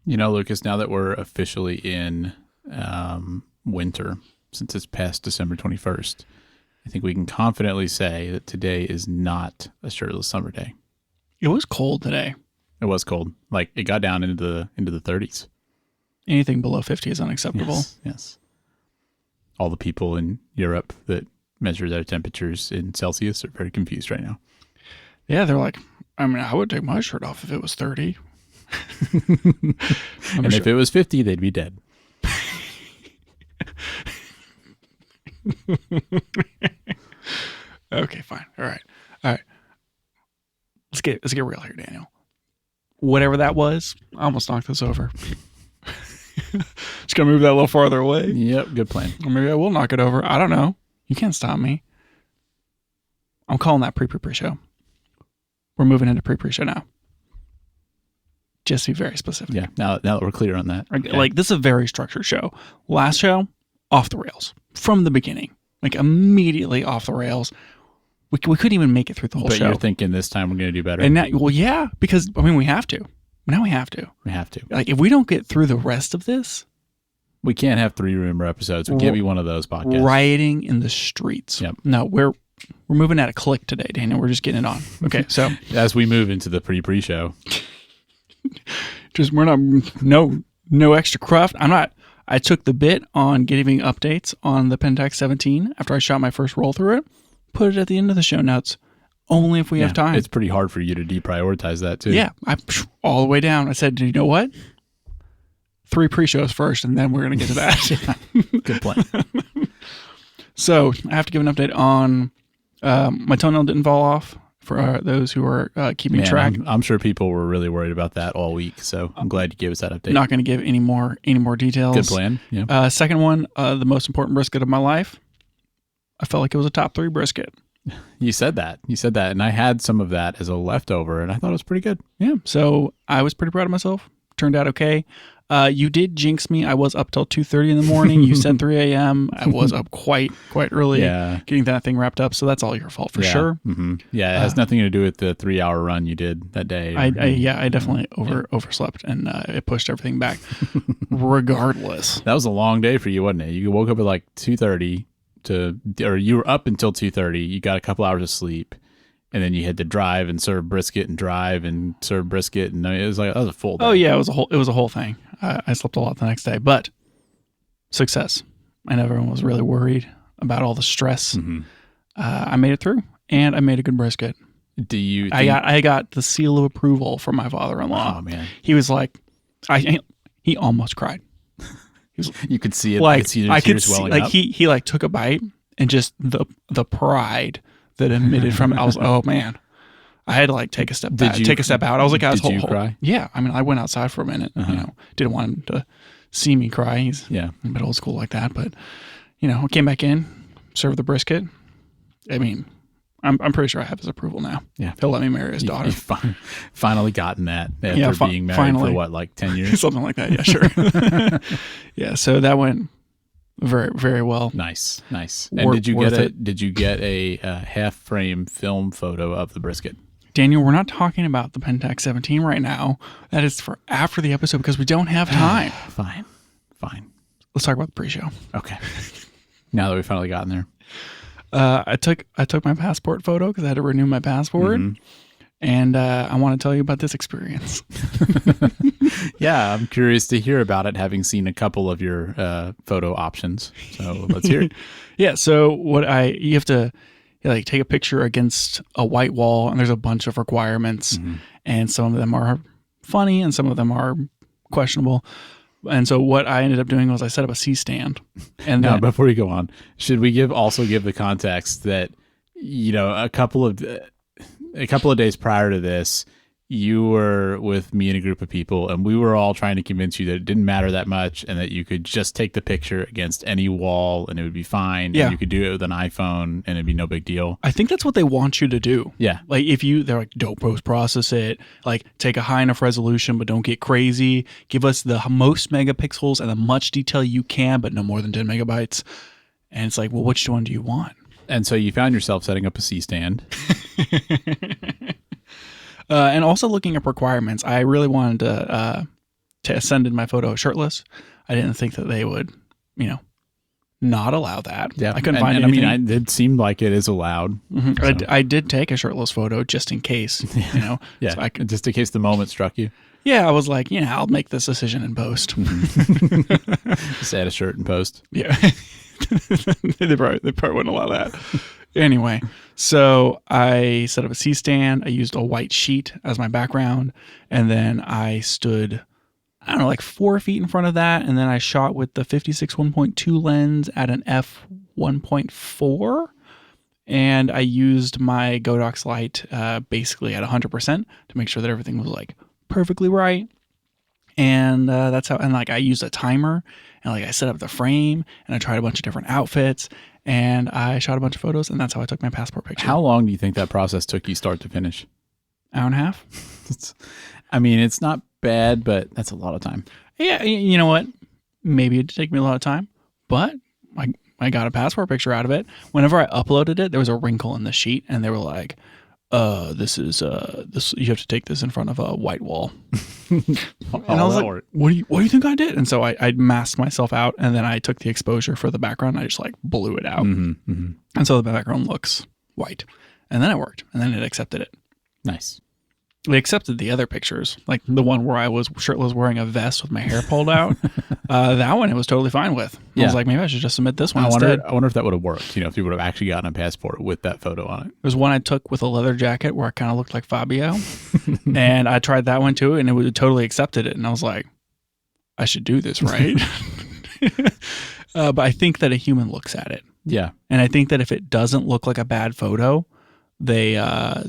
You know, Lucas, now that we're officially in winter, since it's past December 21st, I think we can confidently say that today is not a shirtless summer day. It was cold today. It was cold. Like, it got down into the 30s. Anything below 50 is unacceptable. Yes. All the people in Europe that measure their temperatures in Celsius are very confused right now. Yeah, they're like, I mean, I would take my shirt off if it was 30. And if it was 50, they'd be dead. Okay, fine. All right. Let's get real here, Daniel. Whatever that was, I almost knocked this over. Just gonna move that a little farther away. Yep, good plan. Or maybe I will knock it over. I don't know. You can't stop me. I'm calling that pre-show. We're moving into pre-show now. Just to be very specific. Yeah, now that we're clear on that. Okay. Like, this is a very structured show. Last show, off the rails. From the beginning. Like, immediately off the rails. We couldn't even make it through the whole show. But you're thinking this time we're going to do better. And now, well, yeah, because, I mean, we have to. Now we have to. We have to. Like, if we don't get through the rest of this. We can't have 3 Remember episodes. We can't be one of those podcasts. Rioting in the streets. Yep. No, we're moving at a click today, Daniel. We're just getting it on. Okay, so. As we move into the pre-show. Just, we're not, no extra cruft. I took the bit on giving updates on the Pentax 17 after I shot my first roll through it. Put it at the end of the show notes. Only if we have time. It's pretty hard for you to deprioritize that too. Yeah, all the way down. I said, you know what? 3 pre-shows first, and then we're going to get to that. Good plan. So I have to give an update on my toenail didn't fall off for those who are keeping track. I'm sure people were really worried about that all week, so I'm glad you gave us that update. Not going to give any more details. Good plan. Yeah. Second one, the most important brisket of my life. I felt like it was a top 3 brisket. You said that, and I had some of that as a leftover, and I thought it was pretty good. Yeah, so I was pretty proud of myself. Turned out okay. You did jinx me. I was up till 2:30 in the morning. You said 3 a.m. I was up quite early getting that thing wrapped up, so that's all your fault for sure. Mm-hmm. Yeah, it has nothing to do with the 3-hour run you did that day. I definitely overslept, and it pushed everything back. Regardless. That was a long day for you, wasn't it? You woke up at like 2:30 or you were up until 2:30. You got a couple hours of sleep, and then you had to drive and serve brisket and drive and serve brisket, and it was like that was a full day. Oh yeah, it was a whole thing. I slept a lot the next day, but success. I know everyone was really worried about all the stress. Mm-hmm. I made it through, and I made a good brisket. I got the seal of approval from my father-in-law. Oh man, he was like, he almost cried. You could see it. Like, I could see the tears welling up. He like took a bite, and just the pride that emitted from it. I was, oh man, I had to like take a step back, take a step out. I was like, guys, did you cry? Yeah, I mean, I went outside for a minute. Uh-huh. Didn't want him to see me cry. He's a bit old school like that, but I came back in, served the brisket. I mean, I'm pretty sure I have his approval now. Yeah, he'll let me marry his daughter. You've finally gotten that after being married for what, like 10 years, something like that. Yeah, sure. Yeah, so that went very, very well. Nice. And did you get a half frame film photo of the brisket? Daniel, we're not talking about the Pentax 17 right now. That is for after the episode because we don't have time. Fine. Let's talk about the pre-show. Okay. Now that we've finally gotten there. I took my passport photo because I had to renew my passport. Mm-hmm. And I want to tell you about this experience. Yeah, I'm curious to hear about it, having seen a couple of your photo options. So let's hear it. Yeah, so you have to take a picture against a white wall, and there's a bunch of requirements, mm-hmm. and some of them are funny, and some of them are questionable. And so what I ended up doing was I set up a C-stand. And now, before you go on, should we also give the context that a couple of days prior to this, you were with me and a group of people, and we were all trying to convince you that it didn't matter that much and that you could just take the picture against any wall and it would be fine. Yeah. And you could do it with an iPhone and it'd be no big deal. I think that's what they want you to do. Yeah. Like they're like, don't post-process it. Like, take a high enough resolution, but don't get crazy. Give us the most megapixels and the much detail you can, but no more than 10 megabytes. And it's like, well, which one do you want? And so you found yourself setting up a C-stand. And also looking up requirements. I really wanted to send in my photo shirtless. I didn't think that they would, not allow that. Yeah, I couldn't find anything. I mean, it seemed like it is allowed. Mm-hmm. So. I did take a shirtless photo just in case, Yeah, so just in case the moment struck you. Yeah, I was like, I'll make this decision in post. Just add a shirt and post. Yeah. they probably wouldn't allow that. Anyway, so I set up a C-stand. I used a white sheet as my background. And then I stood, I don't know, like 4 feet in front of that. And then I shot with the 56 1.2 lens at an f 1.4. And I used my Godox light basically at 100% to make sure that everything was like perfectly right. And that's how, and like I used a timer and like I set up the frame and I tried a bunch of different outfits and I shot a bunch of photos and that's how I took my passport picture. How long do you think that process took you start to finish? Hour and a half. It's not bad, but that's a lot of time. Yeah. You know what? Maybe it did take me a lot of time, but I got a passport picture out of it. Whenever I uploaded it, there was a wrinkle in the sheet and they were like, this you have to take this in front of a white wall. And I was like, what do you think I did? And so I masked myself out and then I took the exposure for the background. I just like blew it out. Mm-hmm, mm-hmm. And so the background looks white. And then it worked. And then it accepted it. Nice. They accepted the other pictures, like the one where I was shirtless wearing a vest with my hair pulled out. That one it was totally fine with. I was like, maybe I should just submit this one instead. I wonder if that would have worked, if you would have actually gotten a passport with that photo on it. There's one I took with a leather jacket where I kind of looked like Fabio. And I tried that one too, and it would totally accepted it. And I was like, I should do this, right? But I think that a human looks at it. Yeah. And I think that if it doesn't look like a bad photo, they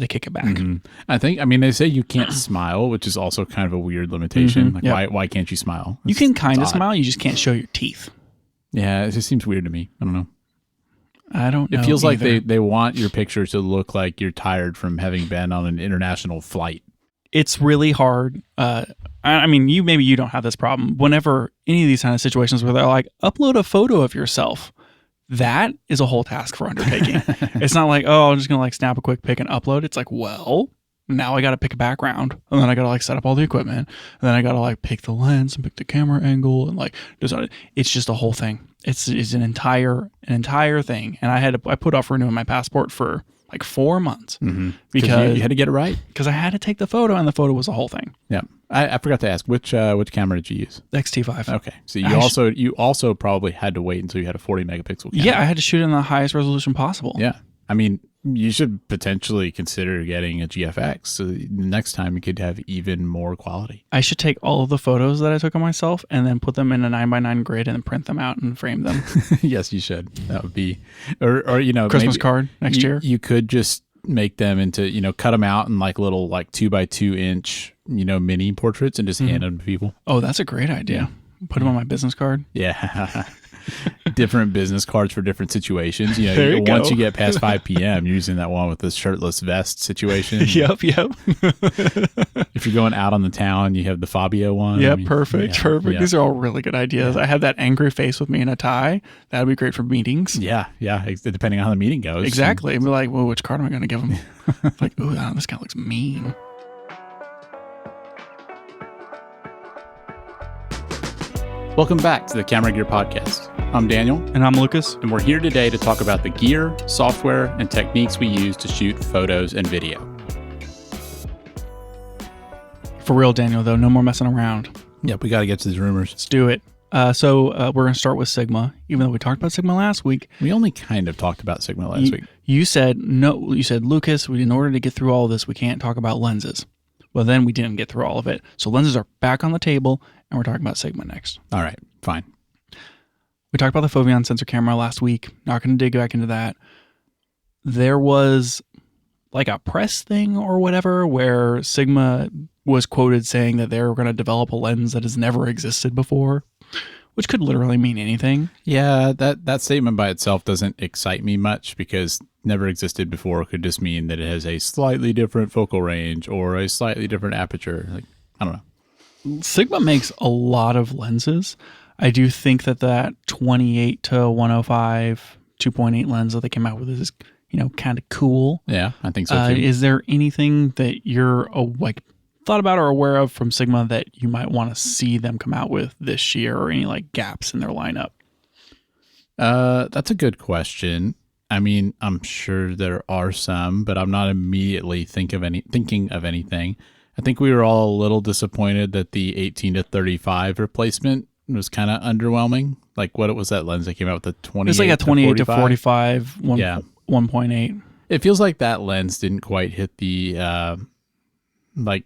kick it back. Mm-hmm. They say you can't smile, which is also kind of a weird limitation. Mm-hmm. Like why can't you smile? You can kind of smile, you just can't show your teeth. Yeah, it just seems weird to me. I don't know. I don't know. It feels either. like they want your picture to look like you're tired from having been on an international flight. It's really hard. You don't have this problem. Whenever any of these kind of situations where they're like, upload a photo of yourself, that is a whole task for undertaking. It's not like, I'm just going to like snap a quick pic and upload. It's like, well, now I got to pick a background and then I got to like set up all the equipment and then I got to like pick the lens and pick the camera angle and like, it's just a whole thing. It's an entire thing. And I put off renewing my passport for like 4 months because you had to get it right. Because I had to take the photo and the photo was a whole thing. Yeah. I forgot to ask, which camera did you use? The XT5. Okay. So you also probably had to wait until you had a 40 megapixel camera. Yeah, I had to shoot in the highest resolution possible. Yeah. You should potentially consider getting a GFX so the next time you could have even more quality. I should take all of the photos that I took of myself and then put them in a 9x9 grid and print them out and frame them. Yes, you should. That would be, or Christmas card next year. You could just make them into, cut them out in like little like 2x2 inch, mini portraits and just hand them to people. Oh, that's a great idea. Put them on my business card. Yeah. Different business cards for different situations. Once you get past 5 p.m., you're using that one with the shirtless vest situation. Yep. If you're going out on the town, you have the Fabio one. Yeah, perfect. Yeah. These are all really good ideas. I have that angry face with me in a tie. That would be great for meetings. Yeah. Depending on how the meeting goes. Exactly. And be like, well, which card am I going to give him? Like, oh, this guy looks mean. Welcome back to the Camera Gear Podcast. I'm Daniel. And I'm Lucas. And we're here today to talk about the gear, software, and techniques we use to shoot photos and video. For real, Daniel, though, no more messing around. Yep, we got to get to these rumors. Let's do it. So we're going to start with Sigma, even though we talked about Sigma last week. We only kind of talked about Sigma last week. You said, no, Lucas, in order to get through all this, we can't talk about lenses. Well, then we didn't get through all of it. So lenses are back on the table, and we're talking about Sigma next. All right, fine. We talked about the Foveon sensor camera last week. Not going to dig back into that. There was like a press thing or whatever where Sigma was quoted saying that they're going to develop a lens that has never existed before, which could literally mean anything. Yeah, that statement by itself doesn't excite me much because never existed before could just mean that it has a slightly different focal range or a slightly different aperture. Like, I don't know. Sigma makes a lot of lenses. I do think that 28 to 105 2.8 lens that they came out with is, kind of cool. Yeah, I think so too. Is there anything that you're thought about or aware of from Sigma that you might want to see them come out with this year, or any like gaps in their lineup? That's a good question. I mean, I'm sure there are some, but I'm not immediately thinking of anything. I think we were all a little disappointed that the 18 to 35 replacement was kind of underwhelming. Like, what was that lens that came out with the 28? It's like a 28 to 45, yeah, 1.8. It feels like that lens didn't quite hit the like.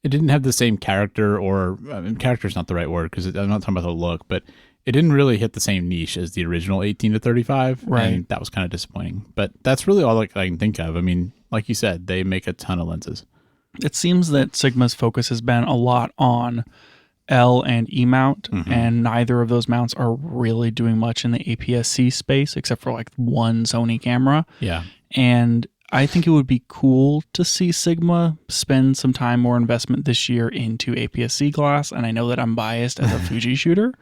It didn't have the same character, or character's not the right word because I'm not talking about the look, but it didn't really hit the same niche as the original 18 to 35. Right. And that was kind of disappointing. But that's really all I can think of. I mean, like you said, they make a ton of lenses. It seems that Sigma's focus has been a lot on L and E mount, and neither of those mounts are really doing much in the APS-C space except for like one Sony camera. Yeah. And I think it would be cool to see Sigma spend some time or investment this year into APS-C glass. And I know that I'm biased as a Fuji shooter,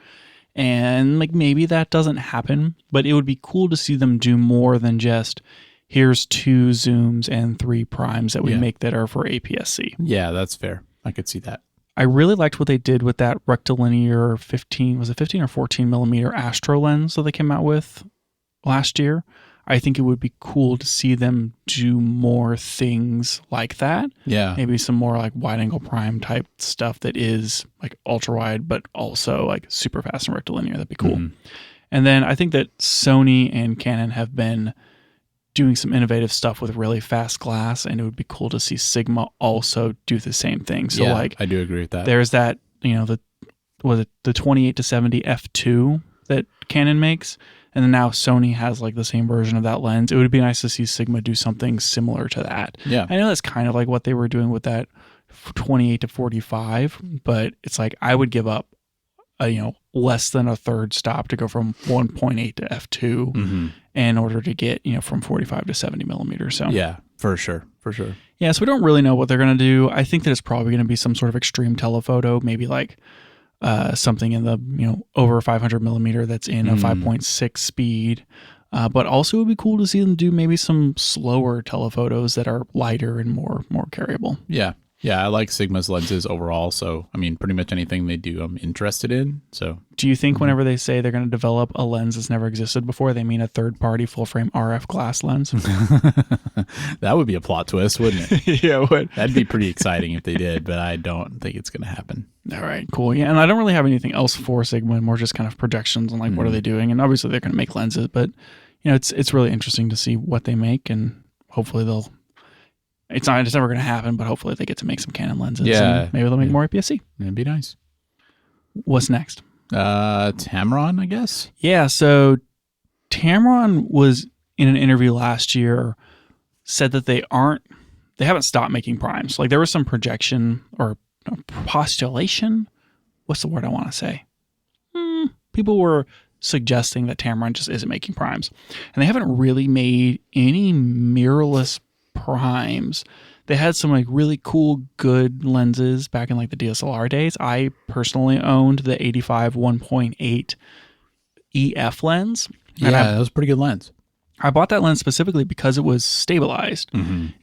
and like maybe that doesn't happen, but it would be cool to see them do more than just here's 2 zooms and 3 primes that we make that are for APS-C. Yeah, that's fair. I could see that. I really liked what they did with that rectilinear 15 or 14 millimeter Astro lens that they came out with last year. I think it would be cool to see them do more things like that. Yeah. Maybe some more like wide angle prime type stuff that is like ultra wide, but also like super fast and rectilinear. That'd be cool. And then I think that Sony and Canon have been doing some innovative stuff with really fast glass, and it would be cool to see Sigma also do the same thing. So like, I do agree with that. There's that, the 28 to 70 f2 that Canon makes. And then now Sony has like the same version of that lens. It would be nice to see Sigma do something similar to that. Yeah. I know that's kind of like what they were doing with that 28 to 45, but it's like I would give up less than a third stop to go from 1.8 to f2 in order to get, from 45 to 70 millimeters. So yeah, for sure. Yeah, so we don't really know what they're going to do. I think that it's probably going to be some sort of extreme telephoto, maybe like something in the over 500 millimeter that's in a 5.6 speed, but also it would be cool to see them do maybe some slower telephotos that are lighter and more carryable. Yeah, I like Sigma's lenses overall, so I mean pretty much anything they do I'm interested in. So do you think whenever they say they're going to develop a lens that's never existed before, they mean a third-party full-frame RF glass lens? That would be a plot twist, wouldn't it? Yeah, it would. That'd be pretty exciting if they did, but I don't think it's going to happen. All right, cool. Yeah, and I don't really have anything else for Sigma, more just kind of projections on like what are they doing, and obviously they're going to make lenses, but it's really interesting to see what they make, and hopefully it's never going to happen, but hopefully they get to make some Canon lenses. Yeah, and maybe they'll make more APS-C. It'd be nice. What's next? Tamron, I guess. Yeah, so Tamron was in an interview last year, said that they haven't stopped making primes. Like there was some projection or postulation. What's the word I want to say? People were suggesting that Tamron just isn't making primes, and they haven't really made any mirrorless primes. They had some like really cool good lenses back in like the DSLR days. I personally owned the 85 1.8 EF lens. Yeah, that was a pretty good lens. I bought that lens specifically because it was stabilized.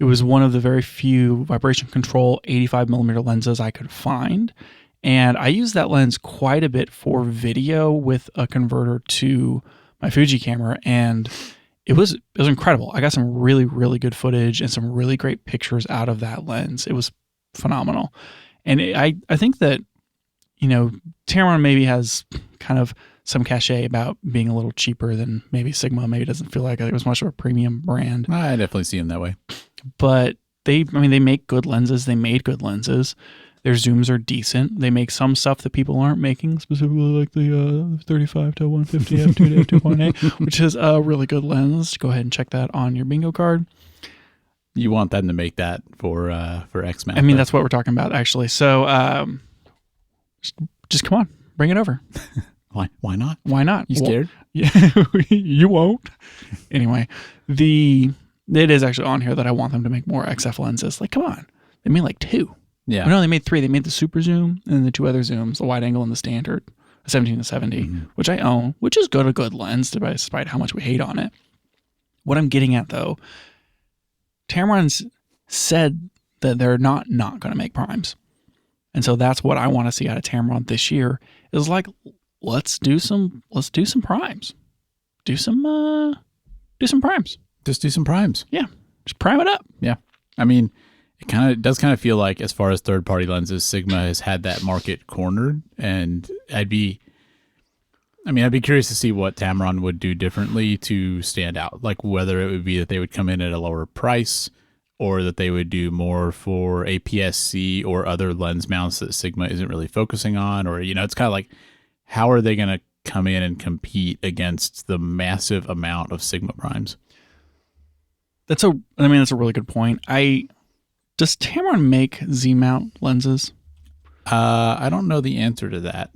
It was one of the very few vibration control 85 millimeter lenses I could find. And I used that lens quite a bit for video with a converter to my Fuji camera, and it was incredible. I got some really, really good footage and some really great pictures out of that lens. It was phenomenal. And I think that, Tamron maybe has kind of some cachet about being a little cheaper than maybe Sigma. Maybe doesn't feel like it was much of a premium brand. I definitely see them that way. But they make good lenses. They made good lenses. Their zooms are decent. They make some stuff that people aren't making, specifically like the 35 to 150 f2 to f2.8, which is a really good lens. Go ahead and check that on your bingo card. You want them to make that for X-Mount. I mean, that's what we're talking about, actually. So just come on, bring it over. Why not? Why not? You scared? Yeah, you won't. Anyway, it is actually on here that I want them to make more XF lenses. Like, come on. They made like 2. Yeah. No, they made 3. They made the super zoom and then the 2 other zooms, the wide angle and the standard, 17 to 70, which I own, which is a good lens despite how much we hate on it. What I'm getting at though, Tamron's said that they're not going to make primes. And so that's what I want to see out of Tamron this year is like, let's do some primes. Do some primes. Just do some primes. Yeah. Just prime it up. Yeah. I mean, it does kind of feel like, as far as third-party lenses, Sigma has had that market cornered, and I'd be curious to see what Tamron would do differently to stand out. Like whether it would be that they would come in at a lower price, or that they would do more for APS-C or other lens mounts that Sigma isn't really focusing on, or it's kind of like, how are they going to come in and compete against the massive amount of Sigma primes? That's a really good point. Does Tamron make Z-mount lenses? I don't know the answer to that.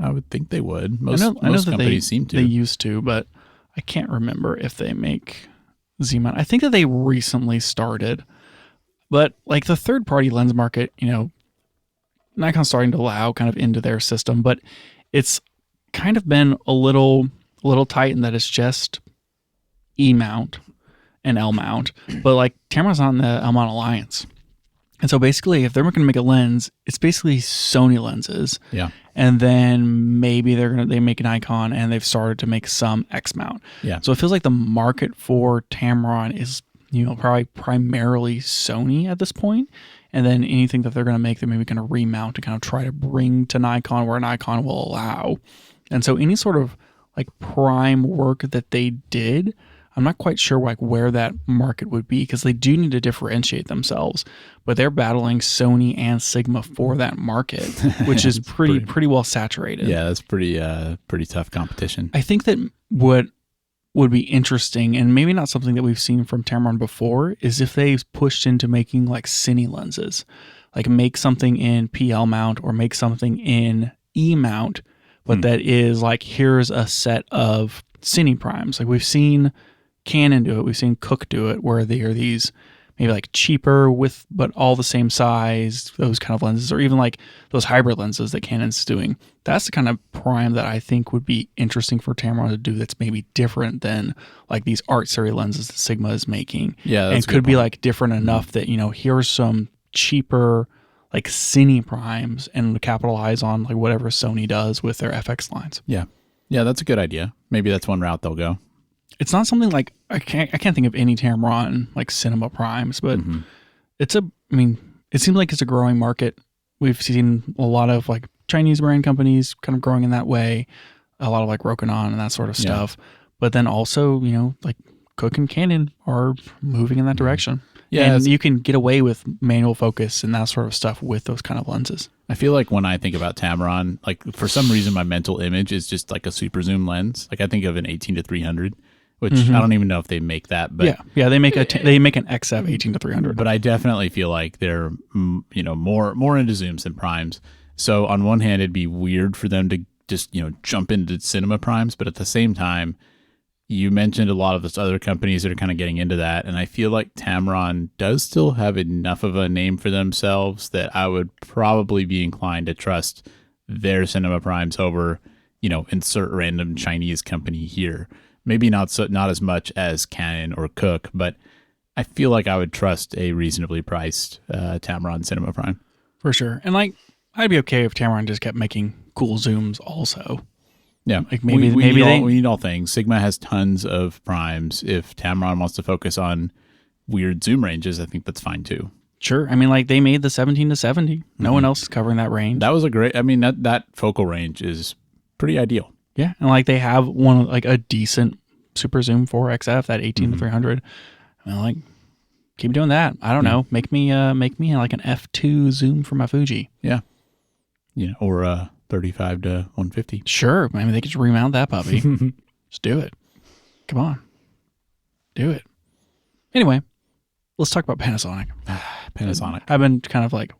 I would think they would. Most companies seem to. They used to, but I can't remember if they make Z-mount. I think that they recently started, but like the third-party lens market, Nikon's starting to allow kind of into their system, but it's kind of been a little tight in that it's just E-mount and L-mount, but like Tamron's on the L-mount alliance. And so basically, if they're going to make a lens, it's basically Sony lenses. Yeah. And then maybe they make an Nikon, and they've started to make some X mount. Yeah. So it feels like the market for Tamron is, probably primarily Sony at this point. And then anything that they're going to make, they're maybe going to remount to kind of try to bring to Nikon where Nikon will allow. And so any sort of like prime work that they did, I'm not quite sure like where that market would be, because they do need to differentiate themselves, but they're battling Sony and Sigma for that market, which is pretty well saturated. Yeah, that's pretty tough competition. I think that what would be interesting, and maybe not something that we've seen from Tamron before, is if they've pushed into making like cine lenses, like make something in PL mount or make something in E mount, but that is like, here's a set of cine primes. Like we've seen Canon do it, we've seen Cook do it, where they are these maybe like cheaper but all the same size, those kind of lenses, or even like those hybrid lenses that Canon's doing. That's the kind of prime that I think would be interesting for Tamron to do, that's maybe different than like these art series lenses that Sigma is making. Yeah, that's and could be like different enough that, here's some cheaper like cine primes and capitalize on like whatever Sony does with their FX lines. Yeah. Yeah, that's a good idea. Maybe that's one route they'll go. It's not something like I can't think of any Tamron like cinema primes, but it seems like it's a growing market. We've seen a lot of like Chinese brand companies kind of growing in that way, a lot of like Rokinon and that sort of stuff. But then also, like Cook and Canon are moving in that direction. Yeah, and you can get away with manual focus and that sort of stuff with those kind of lenses. I feel like when I think about Tamron, like for some reason my mental image is just like a super zoom lens. Like I think of an 18-300. Which I don't even know if they make that, but yeah, they make an XF 18-300. But I definitely feel like they're more into zooms than primes. So on one hand, it'd be weird for them to just jump into cinema primes, but at the same time, you mentioned a lot of those other companies that are kind of getting into that, and I feel like Tamron does still have enough of a name for themselves that I would probably be inclined to trust their cinema primes over insert random Chinese company here. Maybe not as much as Canon or Cook, but I feel like I would trust a reasonably priced Tamron Cinema Prime. For sure. And like, I'd be okay if Tamron just kept making cool zooms also. Yeah. Like we need all things. Sigma has tons of primes. If Tamron wants to focus on weird zoom ranges, I think that's fine too. Sure. I mean, like they made the 17-70. No one else is covering that range. That was that focal range is pretty ideal. Yeah, and like they have one like a decent super zoom 4XF, that 18-300. I mean, like keep doing that. I don't know. Make me like an f2 zoom for my Fuji. Yeah, or 35-150. Sure. I mean, they could just remount that puppy. Just do it. Come on, do it. Anyway, let's talk about Panasonic. Panasonic. I've been kind of like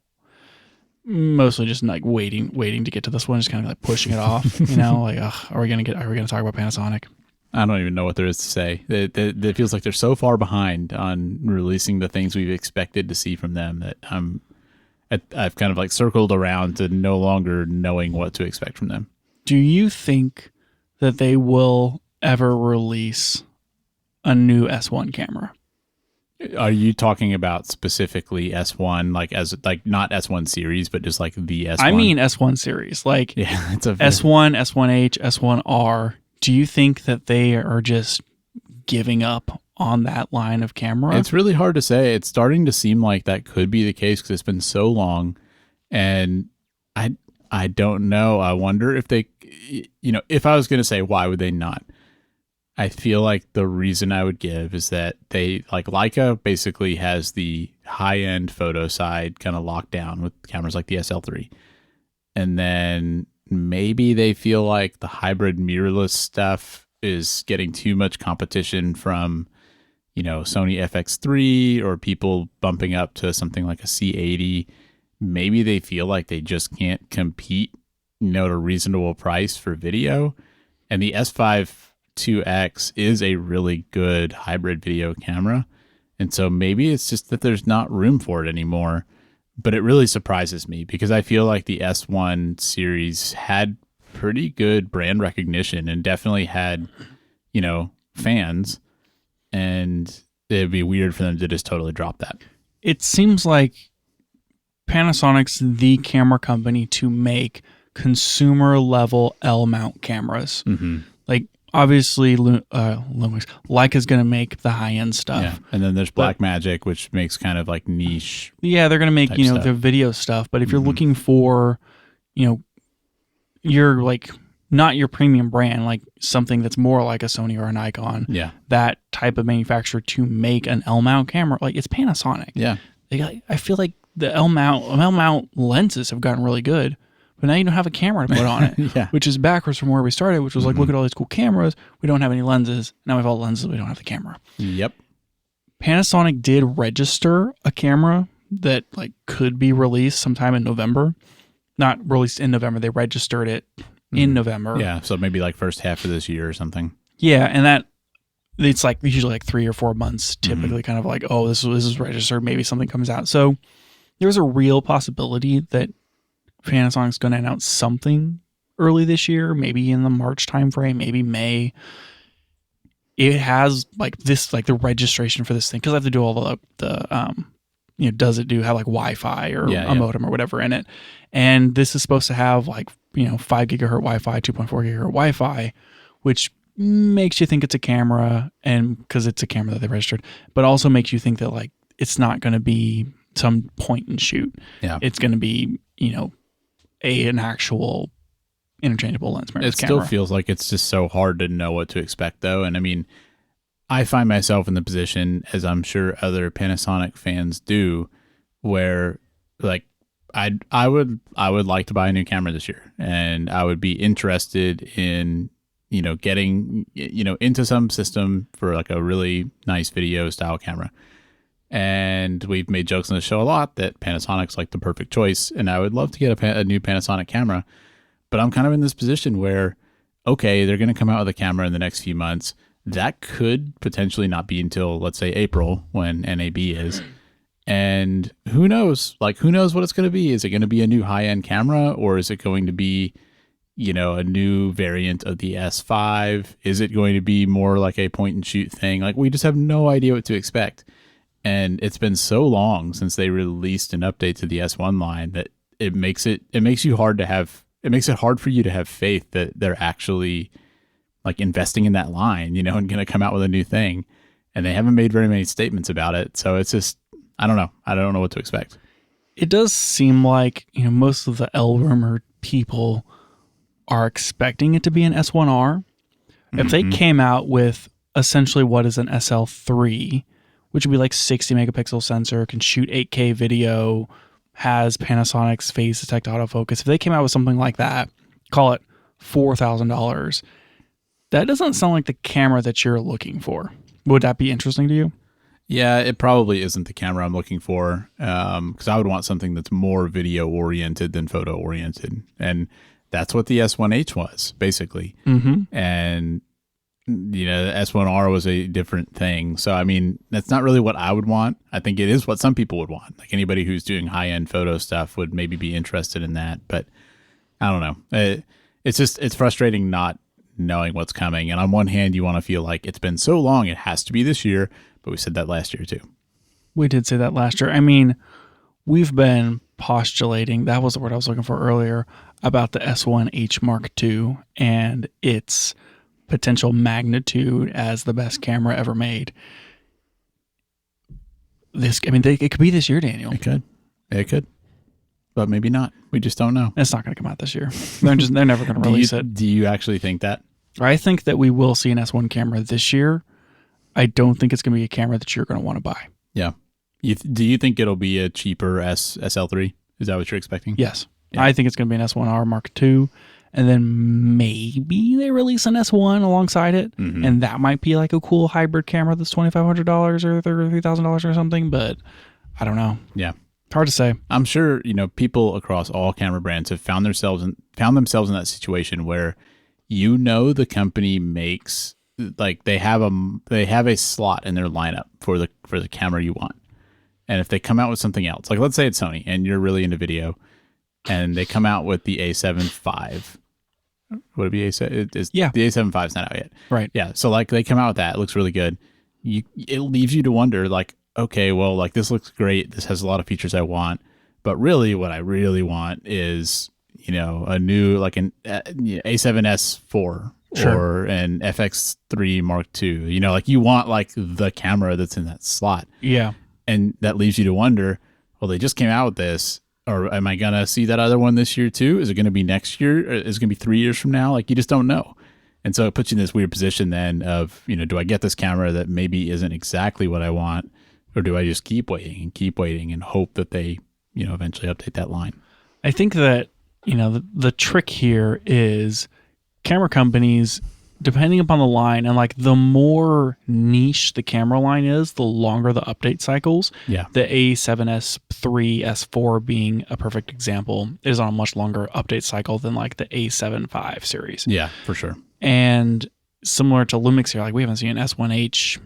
mostly just like waiting to get to this one, just kind of like pushing it off, like, are we gonna talk about Panasonic? I don't even know what there is to say. It feels like they're so far behind on releasing the things we've expected to see from them that I've kind of like circled around to no longer knowing what to expect from them. Do you think that they will ever release a new S1 camera? Are you talking about specifically S1, like as like not S1 series, but just like the S1? I mean S1 series, like yeah, it's a S1, S1H, S1R. Do you think that they are just giving up on that line of camera? It's really hard to say. It's starting to seem like that could be the case because it's been so long, and I don't know. I wonder if they, if I was going to say why would they not, I feel like the reason I would give is that they, like Leica basically has the high-end photo side kind of locked down with cameras like the SL3. And then maybe they feel like the hybrid mirrorless stuff is getting too much competition from, Sony FX3 or people bumping up to something like a C80. Maybe they feel like they just can't compete, at a reasonable price for video. And the S5 2X is a really good hybrid video camera. And so maybe it's just that there's not room for it anymore. But it really surprises me because I feel like the S1 series had pretty good brand recognition and definitely had, fans. And it'd be weird for them to just totally drop that. It seems like Panasonic's the camera company to make consumer level L mount cameras. Mm-hmm. Like obviously Lumix, Leica's going to make the high end stuff. Yeah. And then there's Blackmagic, which makes kind of like niche. Yeah, they're going to make, stuff. the video stuff. But if you're looking for, you're like not your premium brand, like something that's more like a Sony or a Nikon. Yeah. That type of manufacturer to make an L mount camera, like it's Panasonic. Yeah. I feel like the L mount lenses have gotten really good, but now you don't have a camera to put on it, yeah. which is backwards from where we started, which was like, look at all these cool cameras. We don't have any lenses. Now we have all the lenses. We don't have the camera. Yep. Panasonic did register a camera that like could be released sometime in November. Not released in November. They registered it in November. Yeah. So maybe like first half of this year or something. Yeah. And that it's like usually like 3 or 4 months, typically kind of like, oh, this is registered. Maybe something comes out. So there's a real possibility that Panasonic's going to announce something early this year, maybe in the March timeframe, maybe May. It has like this, like the registration for this thing, because I have to do all the does it have like Wi-Fi or a modem or whatever in it? And this is supposed to have like, 5 gigahertz Wi-Fi, 2.4 gigahertz Wi-Fi, which makes you think it's a camera, and because it's a camera that they registered, but also makes you think that like it's not going to be some point and shoot. Yeah. It's going to be, an actual interchangeable lens mirrorless It camera. still feels like it's just so hard to know what to expect, though. And I mean, I find myself in the position, as I'm sure other Panasonic fans do, where like I would like to buy a new camera this year, and I would be interested in getting into some system for like a really nice video style camera. And we've made jokes on the show a lot that Panasonic's like the perfect choice, and I would love to get a new Panasonic camera. But I'm kind of in this position where, okay, they're going to come out with a camera in the next few months. That could potentially not be until, let's say, April, when NAB is. And who knows? Like, who knows what it's going to be? Is it going to be a new high-end camera, or is it going to be, a new variant of the S5? Is it going to be more like a point-and-shoot thing? Like, we just have no idea what to expect. And it's been so long since they released an update to the S1 line that it makes it hard for you to have faith that they're actually like investing in that line, and going to come out with a new thing. And they haven't made very many statements about it. So it's just, I don't know. I don't know what to expect. It does seem like, most of the L rumored people are expecting it to be an S1R. If they came out with essentially what is an SL3, which would be like 60 megapixel sensor, can shoot 8K video, has Panasonic's phase detect autofocus. If they came out with something like that, call it $4,000, that doesn't sound like the camera that you're looking for. Would that be interesting to you? Yeah, it probably isn't the camera I'm looking for, because I would want something that's more video oriented than photo oriented. And that's what the S1H was, basically. And the S1R was a different thing. So, I mean, that's not really what I would want. I think it is what some people would want. Like anybody who's doing high-end photo stuff would maybe be interested in that. But I don't know. It's frustrating not knowing what's coming. And on one hand, you want to feel like it's been so long, it has to be this year. But we said that last year too. We did say that last year. I mean, we've been postulating, that was the word I was looking for earlier, about the S1H Mark II and its potential magnitude as the best camera ever made. It could be this year, Daniel. It could, but maybe not. We just don't know. It's not going to come out this year. They're never going to release it. Do you actually think that? I think that we will see an S1 camera this year. I don't think it's going to be a camera that you're going to want to buy. Yeah. Do you think it'll be a cheaper SL3? Is that what you're expecting? Yes. Yeah. I think it's going to be an S1R Mark II, and then maybe they release an S1 alongside it, and that might be like a cool hybrid camera that's $2,500 or $3,000 or something, but I don't know. Yeah. Hard to say. I'm sure, people across all camera brands have found themselves in that situation where the company makes, like, they have a slot in their lineup for the camera you want. And if they come out with something else, like let's say it's Sony and you're really into video and they come out with the A7 IV. Would it be A7? Yeah. The A7 IV is not out yet. Right. Yeah. So like they come out with that. It looks really good. It leaves you to wonder, like, okay, well, like this looks great. This has a lot of features I want. But really what I really want is, a new, like an A7S4 or an FX3 Mark II. Like you want like the camera that's in that slot. Yeah. And that leaves you to wonder, well, they just came out with this, or am I going to see that other one this year too? Is it going to be next year? Or is it going to be 3 years from now? Like, you just don't know. And so it puts you in this weird position then of, do I get this camera that maybe isn't exactly what I want? Or do I just keep waiting and hope that they, eventually update that line? I think that, the trick here is camera companies, depending upon the line, and like the more niche the camera line is, the longer the update cycles. Yeah. The A7S3, S4 being a perfect example is on a much longer update cycle than like the A7 V series. Yeah, for sure. And similar to Lumix here, like we haven't seen an S1H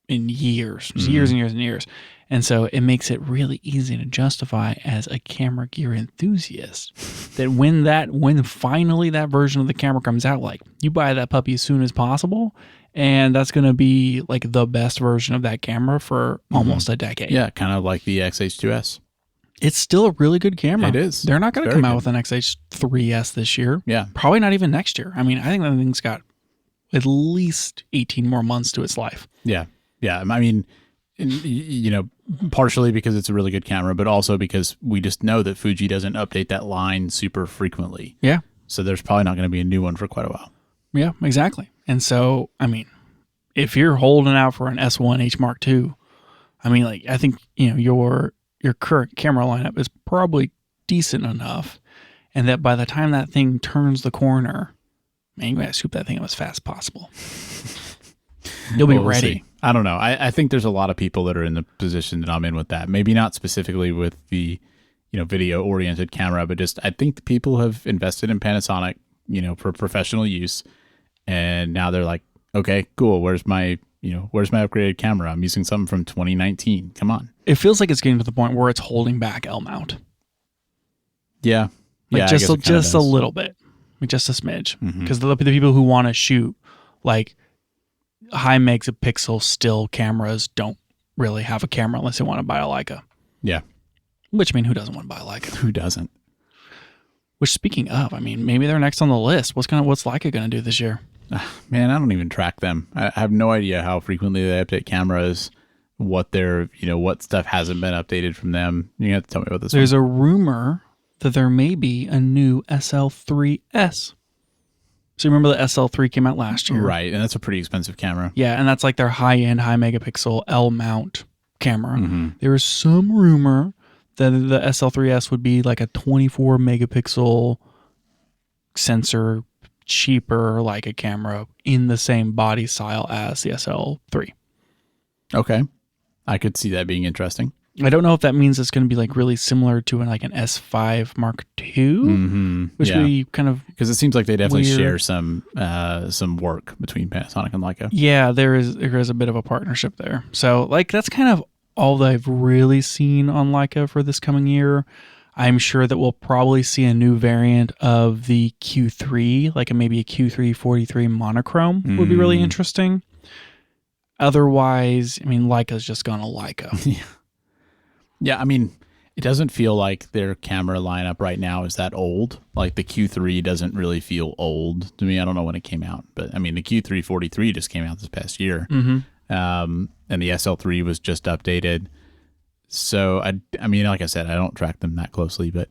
in years, years and years and years. And so it makes it really easy to justify as a camera gear enthusiast that when finally that version of the camera comes out, like you buy that puppy as soon as possible, and that's going to be like the best version of that camera for almost a decade. Yeah, kind of like the XH2S. It's still a really good camera. It is. They're not going to come out with an XH3S this year. Yeah. Probably not even next year. I mean, I think that thing's got at least 18 more months to its life. Yeah. Yeah. I mean, partially because it's a really good camera, but also because we just know that Fuji doesn't update that line super frequently. Yeah. So there's probably not going to be a new one for quite a while. Yeah, exactly. And so, I mean, if you're holding out for an S1H Mark II, I mean, like, I think, your current camera lineup is probably decent enough, and that by the time that thing turns the corner, man, you got to scoop that thing up as fast as possible. You'll be ready. See. I don't know. I think there's a lot of people that are in the position that I'm in with that. Maybe not specifically with the, video-oriented camera, but just I think the people have invested in Panasonic, for professional use, and now they're like, okay, cool. Where's my upgraded camera? I'm using something from 2019. Come on. It feels like it's getting to the point where it's holding back L mount. Yeah. Like just a little bit, like just a smidge, because the people who want to shoot like high megapixel still cameras don't really have a camera unless they want to buy a Leica. Yeah. Which, I mean, who doesn't want to buy a Leica? Who doesn't? Which, speaking of, I mean, maybe they're next on the list. What's Leica going to do this year? Man, I don't even track them. I have no idea how frequently they update cameras, what what stuff hasn't been updated from them. You have to tell me about this. There's a rumor that there may be a new SL3S. So remember the SL3 came out last year? Right, and that's a pretty expensive camera. Yeah, and that's like their high-end, high megapixel L mount camera. There is some rumor that the SL3S would be like a 24 megapixel sensor, cheaper like a camera in the same body style as the SL3. Okay. I could see that being interesting. I don't know if that means it's going to be like really similar to an S5 Mark II, which would be kind of, because it seems like they definitely weird. share some work between Panasonic and Leica. Yeah, there is a bit of a partnership there. So like that's kind of all that I've really seen on Leica for this coming year. I'm sure that we'll probably see a new variant of the Q3, like maybe a Q3 43 monochrome would be really interesting. Otherwise, I mean, Leica's just gone a Leica. Yeah, I mean, it doesn't feel like their camera lineup right now is that old. Like the Q3 doesn't really feel old to me. I don't know when it came out, but I mean, the Q3 43 just came out this past year. Mm-hmm. And the SL3 was just updated. So, I mean, like I said, I don't track them that closely, but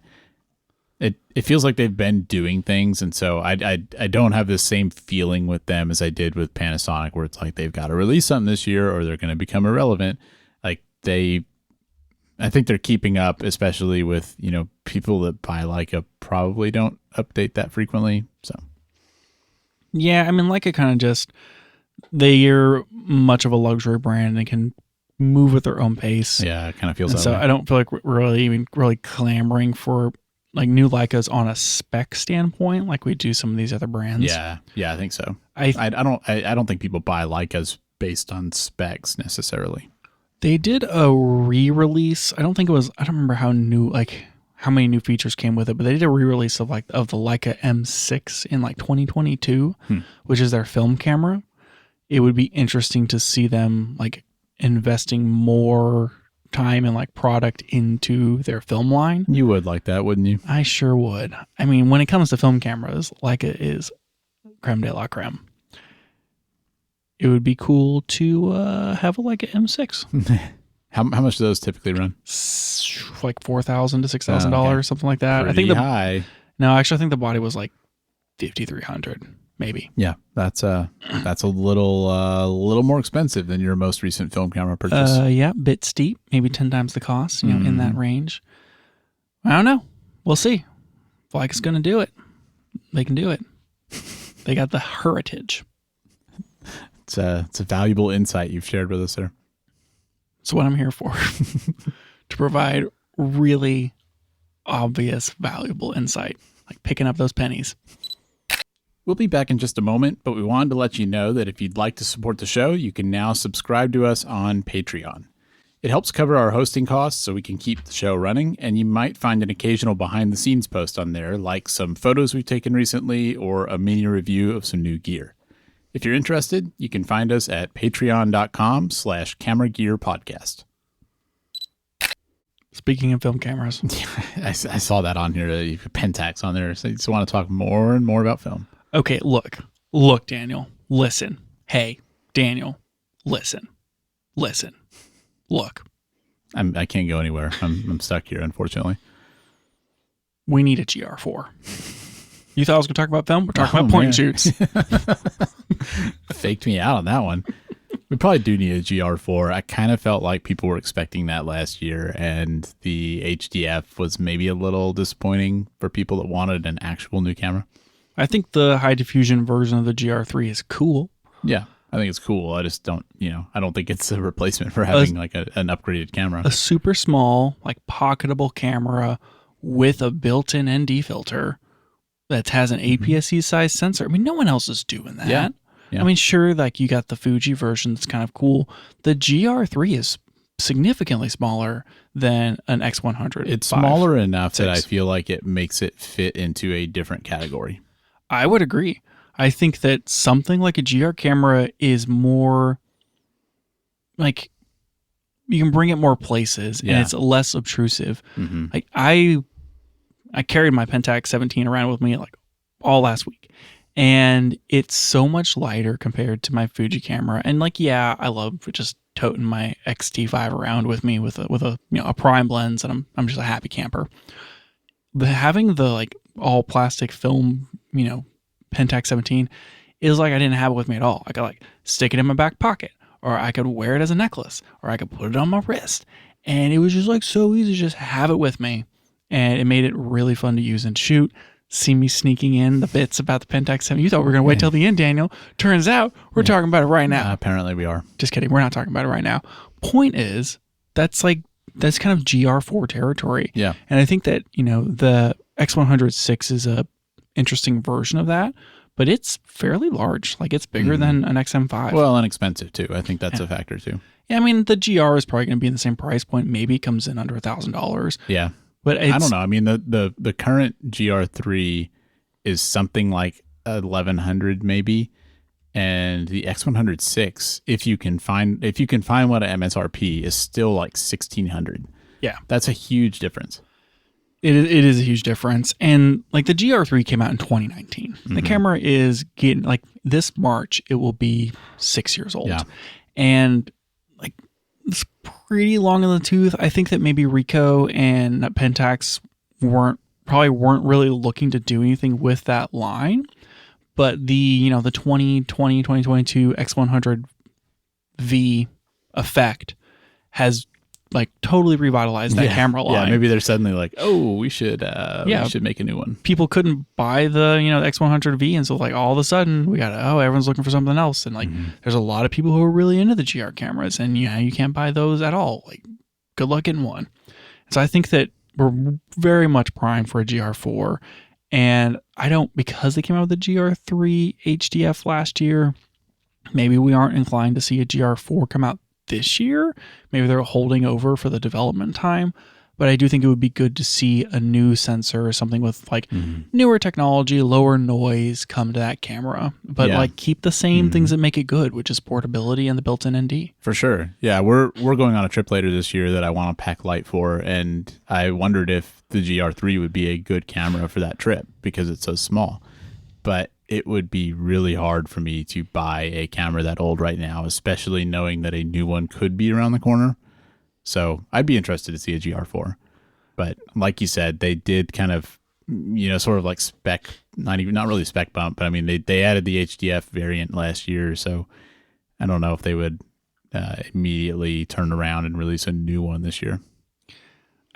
it feels like they've been doing things. And so I don't have the same feeling with them as I did with Panasonic, where it's like they've got to release something this year or they're going to become irrelevant. Like I think they're keeping up, especially with, people that buy Leica probably don't update that frequently. So, yeah, I mean, Leica kind of just, they're much of a luxury brand and can move at their own pace. Yeah, it kind of feels and that so way. I don't feel like we're really clamoring for like new Leicas on a spec standpoint, like we do some of these other brands. Yeah, I think so. I don't think people buy Leicas based on specs necessarily. They did a re-release. I don't remember how many new features came with it, but they did a re-release of the Leica M6 in like 2022, which is their film camera. It would be interesting to see them like investing more time and like product into their film line. You would like that, wouldn't you? I sure would. I mean, when it comes to film cameras, Leica is creme de la creme. It would be cool to have a Leica M6. How much do those typically run? Like $4,000 to $6,000, something like that. Pretty high. No, actually, I think the body was like $5,300, maybe. Yeah, that's a little more expensive than your most recent film camera purchase. Yeah, bit steep, maybe 10 times the cost. In that range. I don't know. We'll see. If Leica's going to do it, they can do it. They got the heritage. It's a valuable insight you've shared with us there. That's what I'm here for. To provide really obvious, valuable insight, like picking up those pennies. We'll be back in just a moment, but we wanted to let you know that if you'd like to support the show, you can now subscribe to us on Patreon. It helps cover our hosting costs so we can keep the show running, and you might find an occasional behind-the-scenes post on there, like some photos we've taken recently or a mini review of some new gear. If you're interested, you can find us at patreon.com/cameragearpodcast. Speaking of film cameras. I saw that on here, Pentax on there. So I just want to talk more and more about film. Okay, look, Daniel, listen. Hey, Daniel, listen. Look. I can't go anywhere. I'm stuck here, unfortunately. We need a GR4. You thought I was going to talk about film? We're talking about point and shoots. Faked me out on that one. We probably do need a GR4. I kind of felt like people were expecting that last year, and the HDF was maybe a little disappointing for people that wanted an actual new camera. I think the high diffusion version of the GR3 is cool. Yeah, I think it's cool. I just don't, I don't think it's a replacement for having like an upgraded camera. A super small, like pocketable camera with a built-in ND filter that has an APS-C size sensor. I mean, no one else is doing that. Yeah. I mean, sure, like you got the Fuji version that's kind of cool. The GR3 is significantly smaller than an X100. It's smaller enough that I feel like it makes it fit into a different category. I would agree. I think that something like a GR camera is more like you can bring it more places and it's less obtrusive. Mm-hmm. Like I carried my Pentax 17 around with me like all last week. And it's so much lighter compared to my Fuji camera. And like, yeah, I love just toting my X-T5 around with me with a a prime lens, and I'm just a happy camper. But having the like all plastic film, Pentax 17 is like I didn't have it with me at all. I could like stick it in my back pocket, or I could wear it as a necklace, or I could put it on my wrist. And it was just like so easy to just have it with me. And it made it really fun to use and shoot. See me sneaking in the bits about the Pentax 7. You thought we were going to wait till the end, Daniel. Turns out we're talking about it right now. Apparently we are. Just kidding. We're not talking about it right now. Point is, that's kind of GR4 territory. Yeah. And I think that, the X100 is a interesting version of that, but it's fairly large. Like it's bigger than an XM5. Well, and expensive too. I think that's a factor too. Yeah. I mean, the GR is probably going to be in the same price point. Maybe it comes in under $1,000. Yeah. But I don't know. I mean, the current GR3 is something like 1,100 maybe, and the X106, if you can find one at MSRP, is still like 1,600. Yeah, that's a huge difference. It is a huge difference. And like the GR3 came out in 2019. Mm-hmm. The camera is getting, like, this March, it will be 6 years old. Yeah. And like, it's pretty long in the tooth. I think that maybe Ricoh and Pentax weren't really looking to do anything with that line. But the 2020, 2022 X100V effect has like totally revitalized that camera line. Yeah, maybe they're suddenly like, oh, we should make a new one. People couldn't buy the the X100V, and so like all of a sudden we got everyone's looking for something else, and like there's a lot of people who are really into the GR cameras, and you can't buy those at all. Like, good luck getting one. So I think that we're very much primed for a GR4, and because they came out with the GR3 HDF last year, maybe we aren't inclined to see a GR4 come out this year. Maybe they're holding over for the development time, but I do think it would be good to see a new sensor or something with like newer technology, lower noise come to that camera, but like keep the same things that make it good, which is portability and the built-in ND. For sure. Yeah, we're going on a trip later this year that I want to pack light for, and I wondered if the GR3 would be a good camera for that trip because it's so small. But it would be really hard for me to buy a camera that old right now, especially knowing that a new one could be around the corner. So I'd be interested to see a GR4. But like you said, they did kind of, sort of like spec, not really spec bump, but I mean, they added the HDF variant last year. So I don't know if they would immediately turn around and release a new one this year.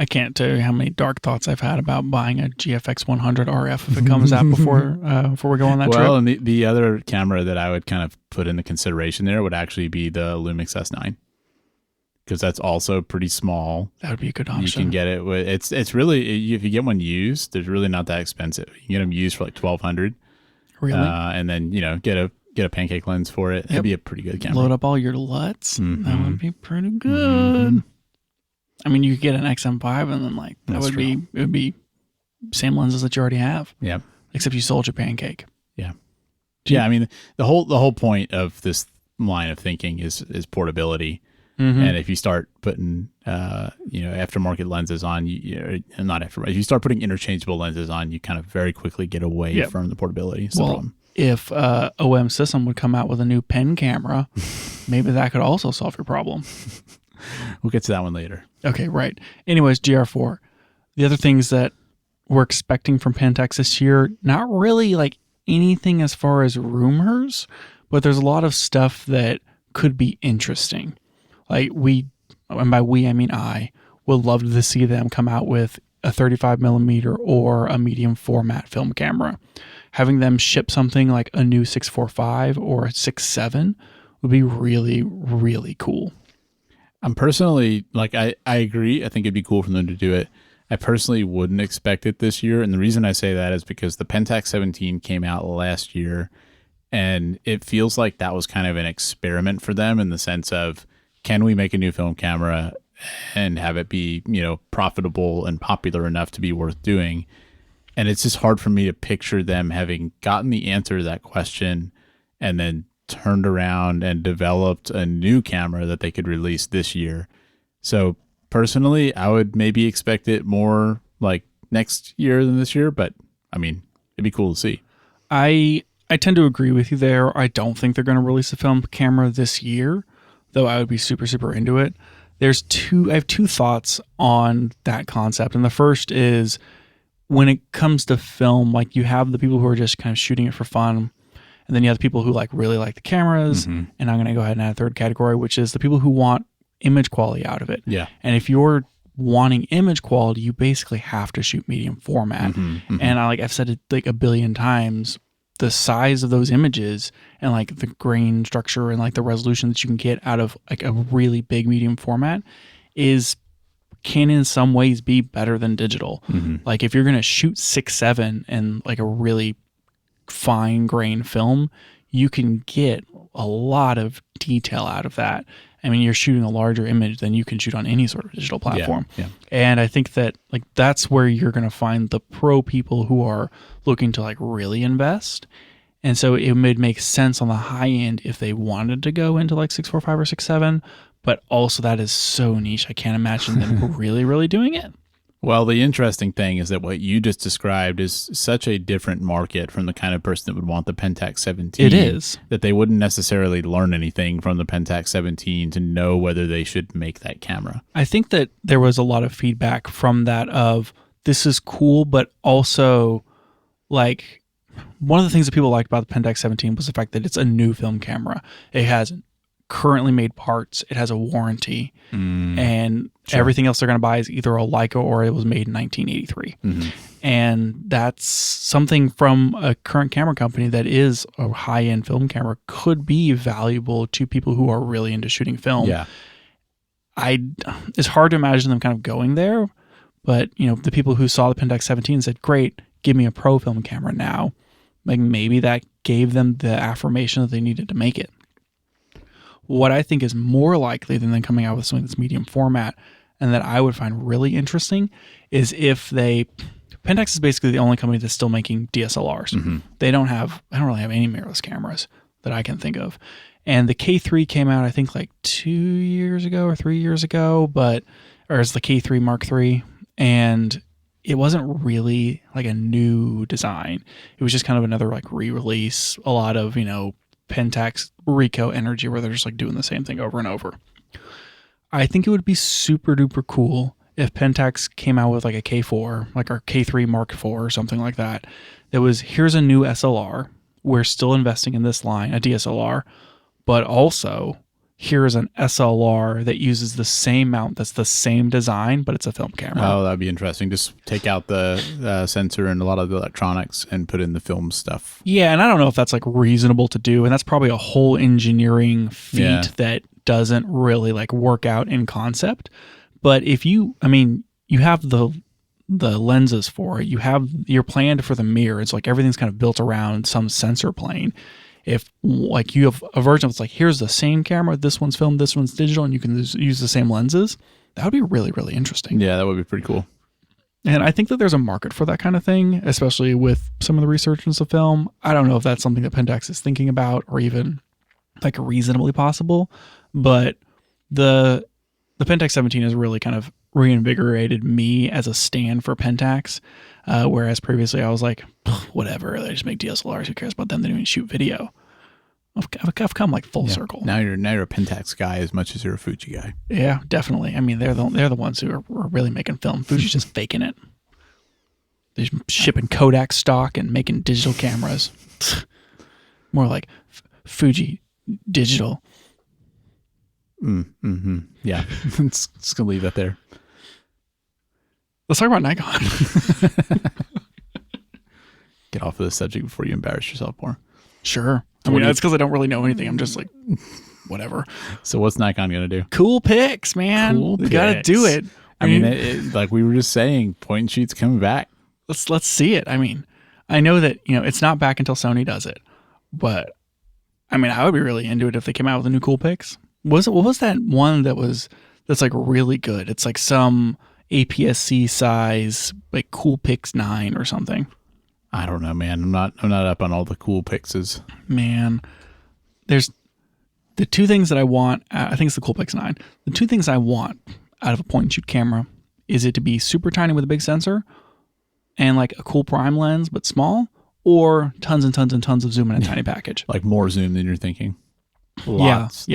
I can't tell you how many dark thoughts I've had about buying a GFX 100 RF if it comes out before we go on that trip. Well, and the other camera that I would kind of put into consideration there would actually be the Lumix S9, because that's also pretty small. That would be a good option. You can get it with it's really, if you get one used, they're really not that expensive. You can get them used for like $1,200. Really? And then get a pancake lens for it. It'd be a pretty good camera. Load up all your LUTs. That would be pretty good. I mean, you could get an XM5 and then it would be same lenses that you already have. Yeah. Except you sold your pancake. Yeah. Yeah. I mean, the whole point of this line of thinking is portability. And if you start putting, aftermarket lenses on, if you start putting interchangeable lenses on, you kind of very quickly get away from the portability. It's the problem. If OM System would come out with a new pen camera, maybe that could also solve your problem. We'll get to that one later. Okay, right. Anyways, GR4. The other things that we're expecting from Pentax this year, not really like anything as far as rumors, but there's a lot of stuff that could be interesting. Like and by we, I mean I, would love to see them come out with a 35 millimeter or a medium format film camera. Having them ship something like a new 645 or a 6.7 would be really, really cool. I'm personally, I agree. I think it'd be cool for them to do it. I personally wouldn't expect it this year. And the reason I say that is because the Pentax 17 came out last year, and it feels like that was kind of an experiment for them in the sense of, can we make a new film camera and have it be, profitable and popular enough to be worth doing? And it's just hard for me to picture them having gotten the answer to that question and then turned around and developed a new camera that they could release this year. So personally, I would maybe expect it more like next year than this year, but I mean, it'd be cool to see. I tend to agree with you there. I don't think they're going to release a film camera this year, though I would be super, super into it. I have two thoughts on that concept. And the first is, when it comes to film, like, you have the people who are just kind of shooting it for fun, and then you have the people who really like the cameras. And I'm going to go ahead and add a third category, which is the people who want image quality out of it. Yeah. And if you're wanting image quality, you basically have to shoot medium format. And I've said it like a billion times, the size of those images and like the grain structure and like the resolution that you can get out of like a really big medium format can in some ways be better than digital. Like, if you're going to shoot 6.7 and like a really fine grain film, you can get a lot of detail out of that. I mean, you're shooting a larger image than you can shoot on any sort of digital platform. Yeah. And I think that that's where you're going to find the pro people who are looking to like really invest. And so it would make sense on the high end if they wanted to go into like 645 or 6.7, but also that is so niche. I can't imagine them really, really doing it. Well, the interesting thing is that what you just described is such a different market from the kind of person that would want the Pentax 17. It is. That they wouldn't necessarily learn anything from the Pentax 17 to know whether they should make that camera. I think that there was a lot of feedback from that of this is cool, but also like one of the things that people liked about the Pentax 17 was the fact that it's a new film camera. It has currently made parts. It has a warranty, and everything else they're going to buy is either a Leica or it was made in 1983. And that's something from a current camera company that is a high-end film camera could be valuable to people who are really into shooting film. Yeah. It's hard to imagine them kind of going there, but the people who saw the Pentax 17 said, great, give me a pro film camera now. Like maybe that gave them the affirmation that they needed to make it. What I think is more likely than them coming out with something that's medium format and that I would find really interesting is if Pentax is basically the only company that's still making DSLRs. I don't really have any mirrorless cameras that I can think of. And the K3 came out, I think like 2 years ago or 3 years ago, or it's the K3 Mark III. And it wasn't really like a new design. It was just kind of another like re-release, a lot of, Pentax Ricoh energy where they're just like doing the same thing over and over. I think it would be super duper cool if Pentax came out with like a K4, like our K3 Mark IV or something like that. That was, here's a new SLR. We're still investing in this line, a DSLR, but also here is an SLR that uses the same mount that's the same design, but it's a film camera. Oh, that'd be interesting. Just take out the sensor and a lot of the electronics and put in the film stuff. Yeah, and I don't know if that's like reasonable to do, and that's probably a whole engineering feat that doesn't really like work out in concept. But if you have the lenses for it, you have your plan for the mirror. It's like everything's kind of built around some sensor plane. If like you have a version that's like, here's the same camera, this one's film, this one's digital, and you can use the same lenses, that would be really, really interesting. Yeah, that would be pretty cool. And I think that there's a market for that kind of thing, especially with some of the resurgence of film. I don't know if that's something that Pentax is thinking about or even like reasonably possible, but the Pentax 17 has really kind of reinvigorated me as a stand for Pentax. Whereas previously I was like, whatever, they just make DSLRs. Who cares about them? They don't even shoot video. I've come like full circle. Now you're a Pentax guy as much as you're a Fuji guy. Yeah, definitely. I mean, they're the ones who are really making film. Fuji's just faking it. They're shipping Kodak stock and making digital cameras. More like Fuji digital. Yeah, just gonna leave that there. Let's talk about Nikon. Get off of this subject before you embarrass yourself more. Sure. I mean, that's because I don't really know anything. I'm just like, whatever. So what's Nikon going to do? Cool pics, man. We got to do it. I mean, like we were just saying, point and shoot's coming back. Let's see it. I mean, I know that, it's not back until Sony does it. But, I mean, I would be really into it if they came out with a new cool pics. What was that one that's like really good? It's like some APS-C size, like Cool Pics 9 or something. I don't know, man. I'm not up on all the cool pixes. Man, there's the two things that I want. I think it's the Cool Pics 9. The two things I want out of a point and shoot camera is it to be super tiny with a big sensor and like a cool prime lens, but small, or tons and tons and tons of zoom in a tiny package. Like more zoom than you're thinking. Lots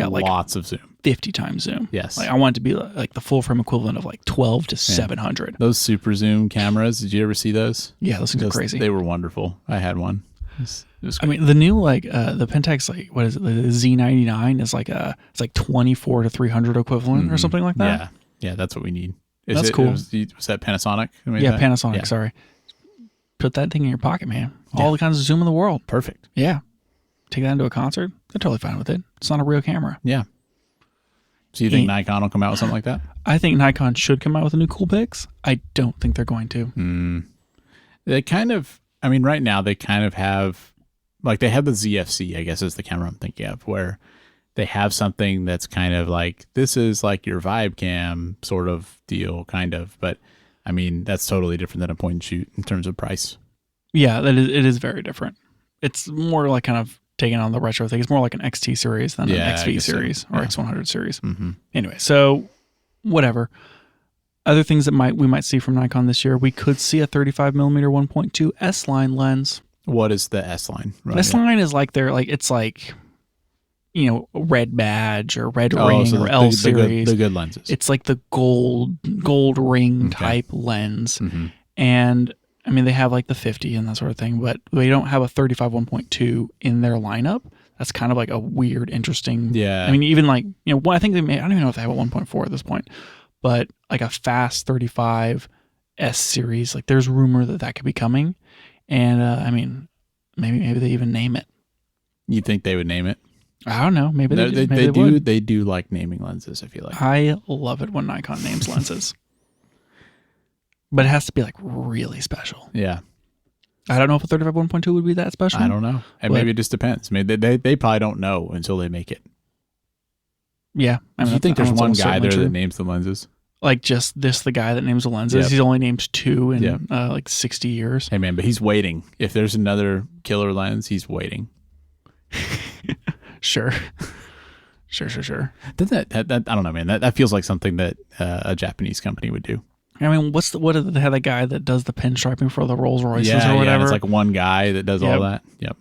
of zoom. 50 times zoom. Yes. Like I want it to be like the full frame equivalent of like 12 to 700. Those super zoom cameras, did you ever see those? Yeah, those things are crazy. They were wonderful. I had one. It was I mean, the new the Pentax, like what is it? The Z99 is like it's like 24 to 300 equivalent or something like that. Yeah, that's what we need. That's cool. Was that Panasonic? Yeah, Panasonic. Yeah. Sorry. Put that thing in your pocket, man. All the kinds of zoom in the world. Perfect. Yeah. Take that into a concert. They're totally fine with it. It's not a real camera. Yeah. So you think Nikon will come out with something like that? I think Nikon should come out with a new cool pics. I don't think they're going to. They kind of, I mean, right now they kind of have, like they have the ZFC, I guess is the camera I'm thinking of, where they have something that's kind of like, this is like your vibe cam sort of deal, kind of. But I mean, that's totally different than a point and shoot in terms of price. Yeah, it is very different. It's more like kind of taking on the retro thing. It's more like an XT series than an XV series or X100 series. Anyway, so whatever. Other things that we might see from Nikon this year, we could see a 35 millimeter 1.2 S line lens. What is the S line? S line is like it's like, Red Badge or Red Ring or L series. The good lenses. It's like the gold ring type lens. And I mean, they have like the 50 and that sort of thing, but they don't have a 35 1.2 in their lineup. That's kind of like a weird, interesting. Yeah. I mean, even like, I think I don't even know if they have a 1.4 at this point, but like a fast 35 S series, like there's rumor that could be coming. And I mean, maybe they even name it. You think they would name it? I don't know. Maybe they would. They do like naming lenses, I feel like. I love it when Nikon names lenses. But it has to be like really special. Yeah. I don't know if a 35 1.2 would be that special. I don't know. And maybe it just depends. Maybe they probably don't know until they make it. Yeah. I mean, you think there's one guy there that names the lenses? Like just the guy that names the lenses. Yep. He's only named 2 in like 60 years. Hey man, but he's waiting. If there's another killer lens, he's waiting. Sure. That I don't know, man. That feels like something that a Japanese company would do. I mean, what they have that guy that does the pinstriping for the Rolls Royces or whatever? Yeah, it's like one guy that does all that. Yep.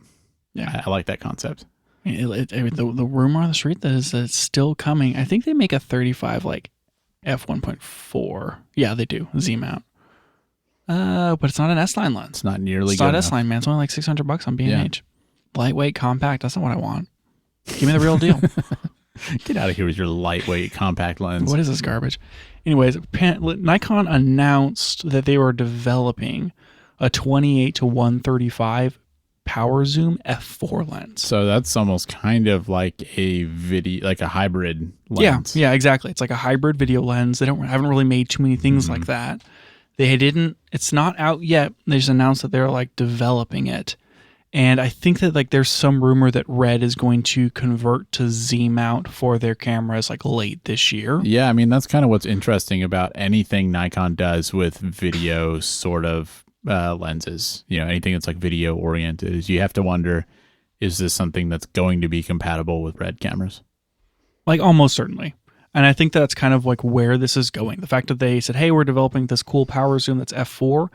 Yeah, I like that concept. I mean, the rumor on the street that it's still coming. I think they make a 35 like f1.4. Yeah, they do Z mount. But it's not an S line lens. It's not nearly. It's not S line, man. It's only like $600 on B&H. Lightweight, compact. That's not what I want. Give me the real deal. Get out of here with your lightweight compact lens. What is this garbage? Anyways, Nikon announced that they were developing a 28 to 135 power zoom f4 lens. So that's almost kind of like a hybrid lens. Yeah, exactly. It's like a hybrid video lens. They haven't really made too many things like that. It's not out yet. They just announced that they're like developing it. And I think that like there's some rumor that Red is going to convert to Z mount for their cameras like late this year. Yeah, I mean that's kind of what's interesting about anything Nikon does with video sort of lenses. Anything that's like video oriented is you have to wonder, is this something that's going to be compatible with Red cameras? Like almost certainly. And I think that's kind of like where this is going. The fact that they said, hey, we're developing this cool power zoom that's f4.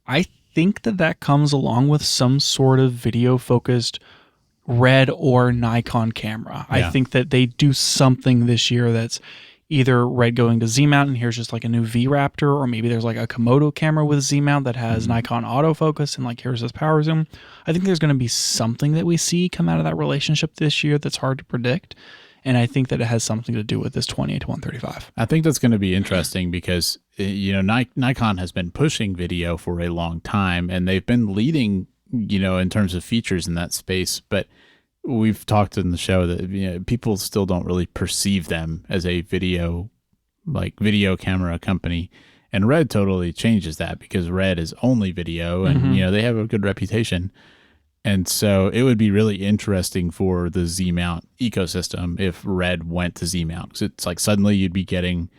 I think that comes along with some sort of video focused Red or Nikon camera. Yeah. I think that they do something this year that's either Red going to Z mount and here's just like a new V Raptor, or maybe there's like a Komodo camera with Z mount that has Nikon autofocus and like here's this power zoom. I think there's going to be something that we see come out of that relationship this year that's hard to predict. And I think that it has something to do with this 28 to 135. I think that's going to be interesting because, Nikon has been pushing video for a long time and they've been leading, in terms of features in that space. But we've talked in the show that people still don't really perceive them as a video camera company. And Red totally changes that because Red is only video and, they have a good reputation. And so it would be really interesting for the Z mount ecosystem if Red went to Z mount. Because it's like suddenly you'd be getting,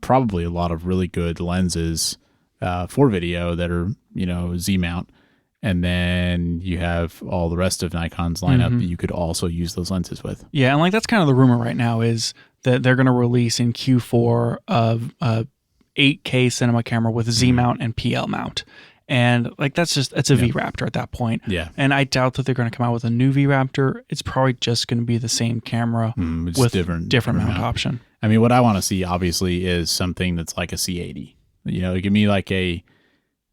probably a lot of really good lenses for video that are, Z mount. And then you have all the rest of Nikon's lineup that you could also use those lenses with. Yeah, and like that's kind of the rumor right now is that they're going to release in Q4 of a 8K cinema camera with Z mount and PL mount. And like it's a V Raptor at that point. Yeah. And I doubt that they're going to come out with a new V Raptor. It's probably just going to be the same camera with different mount option. I mean, what I want to see obviously is something that's like a C80. Give me like a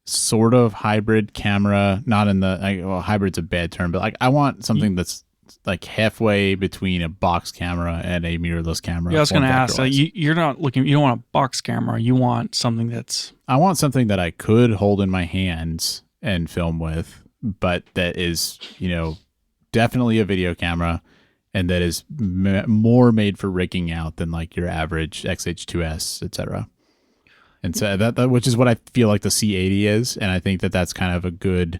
sort of hybrid camera, not in hybrid's a bad term, but like I want something that's like halfway between a box camera and a mirrorless camera. Yeah, I was going to ask. You don't want a box camera. You want something I want something that I could hold in my hands and film with, but that is, definitely a video camera and that is more made for rigging out than like your average XH2S, etc. And so that which is what I feel like the C80 is, and I think that that's kind of a good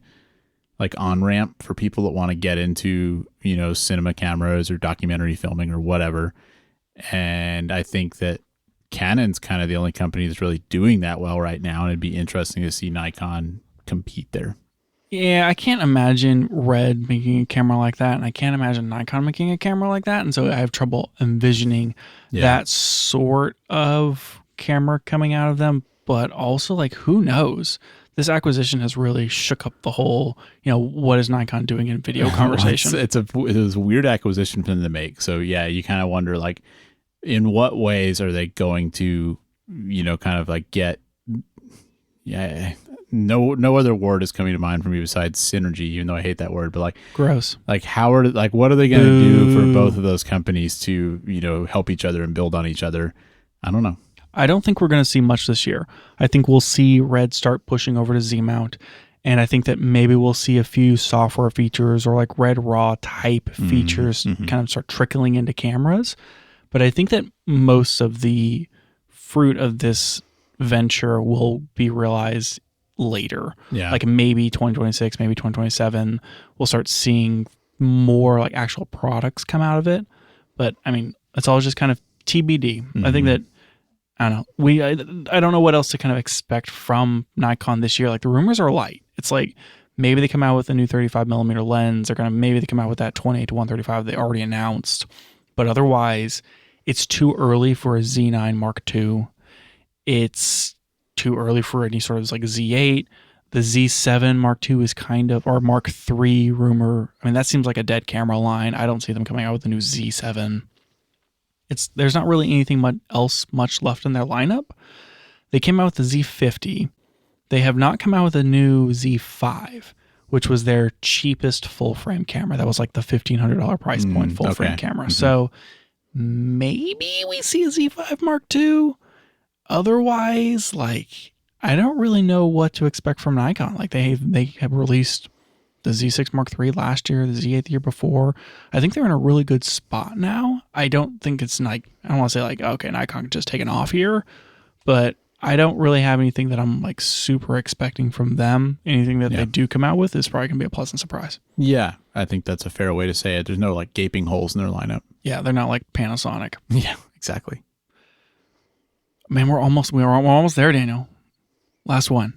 like on-ramp for people that want to get into, cinema cameras or documentary filming or whatever. And I think that Canon's kind of the only company that's really doing that well right now, and it'd be interesting to see Nikon compete there. Yeah, I can't imagine Red making a camera like that, and I can't imagine Nikon making a camera like that, and so I have trouble envisioning that sort of camera coming out of them. But also, like, who knows? This acquisition has really shook up the whole, what is Nikon doing in video conversation? It was a weird acquisition for them to make. So yeah, you kind of wonder, like, in what ways are they going to, kind of like get, no other word is coming to mind for me besides synergy, even though I hate that word, but like gross. Like what are they going to do for both of those companies to, help each other and build on each other? I don't know. I don't think we're going to see much this year. I think we'll see Red start pushing over to Z mount. And I think that maybe we'll see a few software features or like Red Raw type features kind of start trickling into cameras. But I think that most of the fruit of this venture will be realized later. Yeah. Like maybe 2026, maybe 2027, we'll start seeing more like actual products come out of it. But I mean, it's all just kind of TBD. I think that, I don't know. I don't know what else to kind of expect from Nikon this year. Like the rumors are light. It's like maybe they come out with a new 35mm lens. Maybe they come out with that 28 to 135 they already announced. But otherwise, it's too early for a Z9 Mark II. It's too early for any sort of like Z8. The Z7 Mark II is kind of, or Mark III rumor. I mean, that seems like a dead camera line. I don't see them coming out with a new Z7. There's not really anything much left in their lineup. They came out with the Z50. They have not come out with a new Z5, which was their cheapest full frame camera. That was like the $1,500 price point full frame camera. So maybe we see a Z5 Mark II. Otherwise, like, I don't really know what to expect from Nikon. Like they have released the Z6 Mark III last year, the Z8 the year before. I think they're in a really good spot now. I don't think it's like, I don't want to say like, okay, Nikon just taken off here, but I don't really have anything that I'm like super expecting from them. Anything that they do come out with is probably going to be a pleasant surprise. Yeah, I think that's a fair way to say it. There's no like gaping holes in their lineup. Yeah, they're not like Panasonic. Yeah, exactly. Man, we're almost there, Daniel. Last one.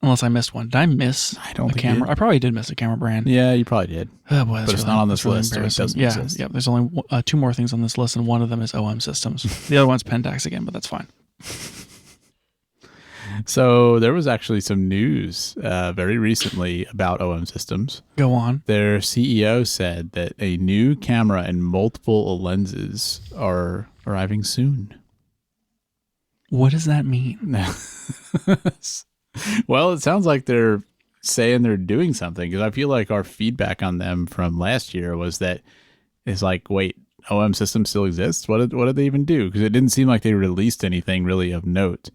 Unless I missed one. Did I miss a camera? I probably did miss a camera brand. Yeah, you probably did. Oh boy, but it's not on this list, so it doesn't exist. Yeah, there's only two more things on this list, and one of them is OM Systems. The other one's Pentax again, but that's fine. So there was actually some news very recently about OM Systems. Go on. Their CEO said that a new camera and multiple lenses are arriving soon. What does that mean? Well, it sounds like they're saying they're doing something, because I feel like our feedback on them from last year was that it's like, wait, OM Systems still exists? What did they even do? Because it didn't seem like they released anything really of note.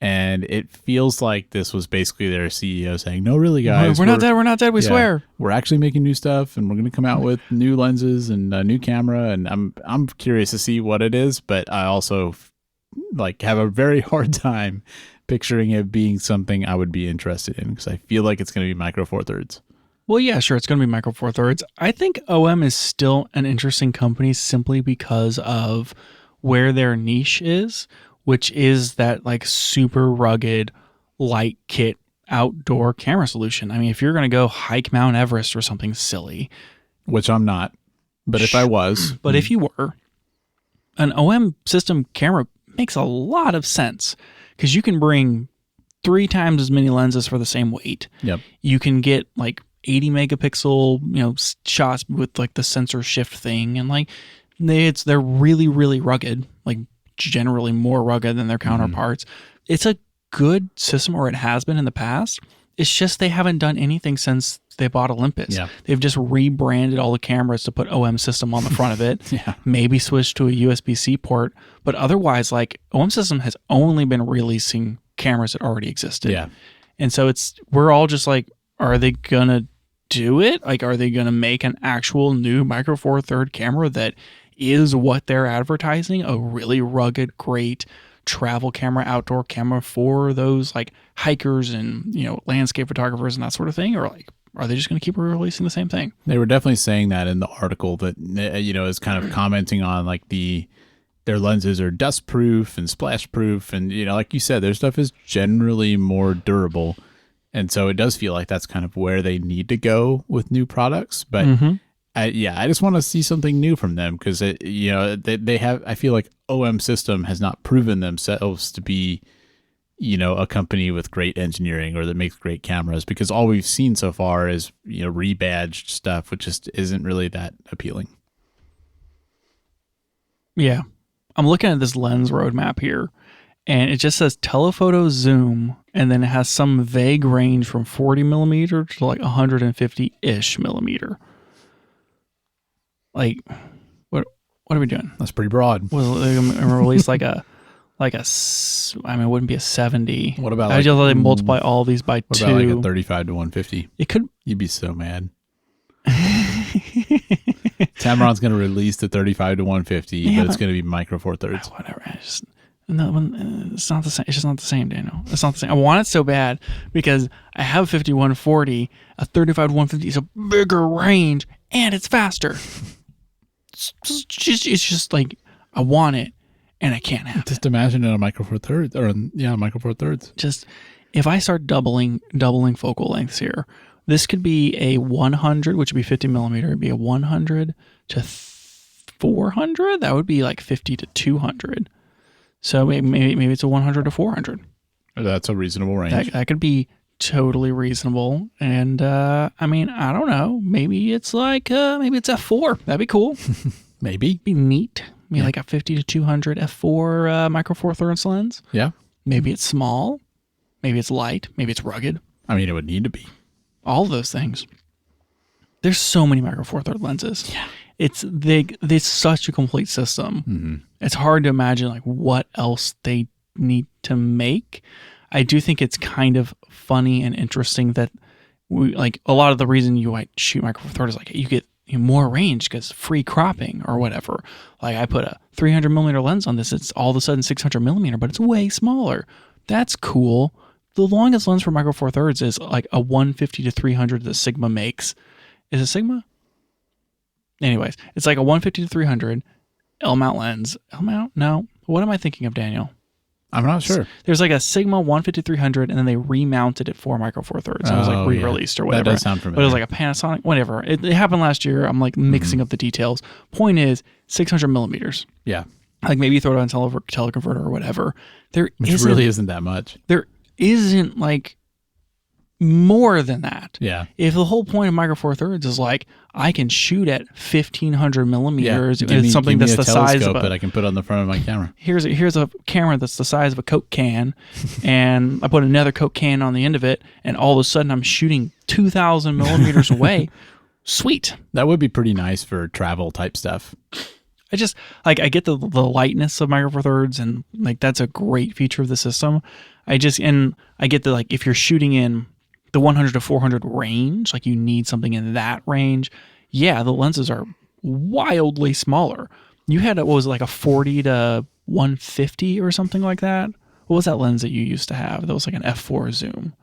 And it feels like this was basically their CEO saying, no, really, guys. We're not dead. We swear. We're actually making new stuff, and we're going to come out with new lenses and a new camera. And I'm curious to see what it is, but I also like have a very hard time picturing it being something I would be interested in, because I feel like it's going to be Micro Four Thirds. Well, yeah, sure. It's going to be Micro Four Thirds. I think OM is still an interesting company simply because of where their niche is, which is that like super rugged light kit outdoor camera solution. I mean, if you're going to go hike Mount Everest or something silly, which I'm not, but if I was, but if you were, an OM system camera makes a lot of sense, because you can bring 3 times as many lenses for the same weight. Yep. You can get like 80 megapixel, shots with like the sensor shift thing, and like they're really, really rugged, like generally more rugged than their counterparts. It's a good system, or it has been in the past. It's just they haven't done anything since they bought Olympus. Yeah. They've just rebranded all the cameras to put OM System on the front of it. Yeah. Maybe switched to a USB-C port, but otherwise, like OM System has only been releasing cameras that already existed. Yeah. And so we're all just like, are they gonna do it? Like, are they gonna make an actual new Micro Four Third camera that is what they're advertising? A really rugged, great travel camera, outdoor camera for those like hikers and landscape photographers and that sort of thing? Or like, are they just going to keep releasing the same thing? They were definitely saying that in the article, that is kind of commenting on like their lenses are dust proof and splash proof, and like you said, their stuff is generally more durable. And so it does feel like that's kind of where they need to go with new products. But I just want to see something new from them because, they have, I feel like OM System has not proven themselves to be, a company with great engineering or that makes great cameras, because all we've seen so far is, rebadged stuff, which just isn't really that appealing. Yeah. I'm looking at this lens roadmap here, and it just says telephoto zoom, and then it has some vague range from 40 millimeter to like 150-ish millimeter. Like, what are we doing? That's pretty broad. Well, they're gonna release it wouldn't be a 70. What about I just let multiply all these by 2. What about like a 35 to 150? It could. You'd be so mad. Tamron's going to release the 35 to 150, but it's going to be micro four thirds. Whatever. It's not the same. It's just not the same, Daniel. It's not the same. I want it so bad because I have a 5140. A 35 to 150 is a bigger range and it's faster. It's just like I want it and I can't have it. Just imagine it on micro four thirds, micro four thirds. Just if I start doubling focal lengths here, this could be a 100, which would be 50 millimeter. It'd be a 100 to 400. That would be like 50 to 200. So maybe it's a 100 to 400. That's a reasonable range. That could be totally reasonable. And I don't know. Maybe it's like maybe it's f4. That'd be cool. Maybe be neat. Maybe like a 50 to 200 f4 micro four thirds lens. Yeah. Maybe it's small. Maybe it's light. Maybe it's rugged. It would need to be. All of those things. There's so many micro four third lenses. Yeah. It's such a complete system. Mm-hmm. It's hard to imagine like what else they need to make. I do think it's kind of funny and interesting that we like a lot of the reason you might shoot micro four third is like you get more range because free cropping or whatever. Like I put a 300 millimeter lens on this, it's all of a sudden 600 millimeter, but it's way smaller. That's cool. The longest lens for micro four thirds is like a 150 to 300 that Sigma makes. Is it Sigma? Anyways, it's like a 150 to 300 L-mount lens. L-mount? No. What am I thinking of, Daniel? I'm not sure. There's like a Sigma 150 to 300, and then they remounted it for micro four thirds. It was like re-released or whatever. That does sound familiar. But it was like a Panasonic, whatever. It happened last year. I'm like mixing up the details. Point is 600 millimeters. Yeah. Like maybe you throw it on teleconverter or whatever. Which really isn't that much. There isn't like more than that. Yeah. If the whole point of micro four thirds is like I can shoot at 1500 millimeters, it's something that's the size of that I can put on the front of my camera. Here's a camera that's the size of a Coke can, and I put another Coke can on the end of it, and all of a sudden I'm shooting 2000 millimeters away. Sweet. That would be pretty nice for travel type stuff. I just like I get the lightness of micro four thirds, and like that's a great feature of the system. I get the like if you're shooting in the 100 to 400 range, like you need something in that range. Yeah, the lenses are wildly smaller. You had what was it, like a 40 to 150 or something like that? What was that lens that you used to have? That was like an f4 zoom.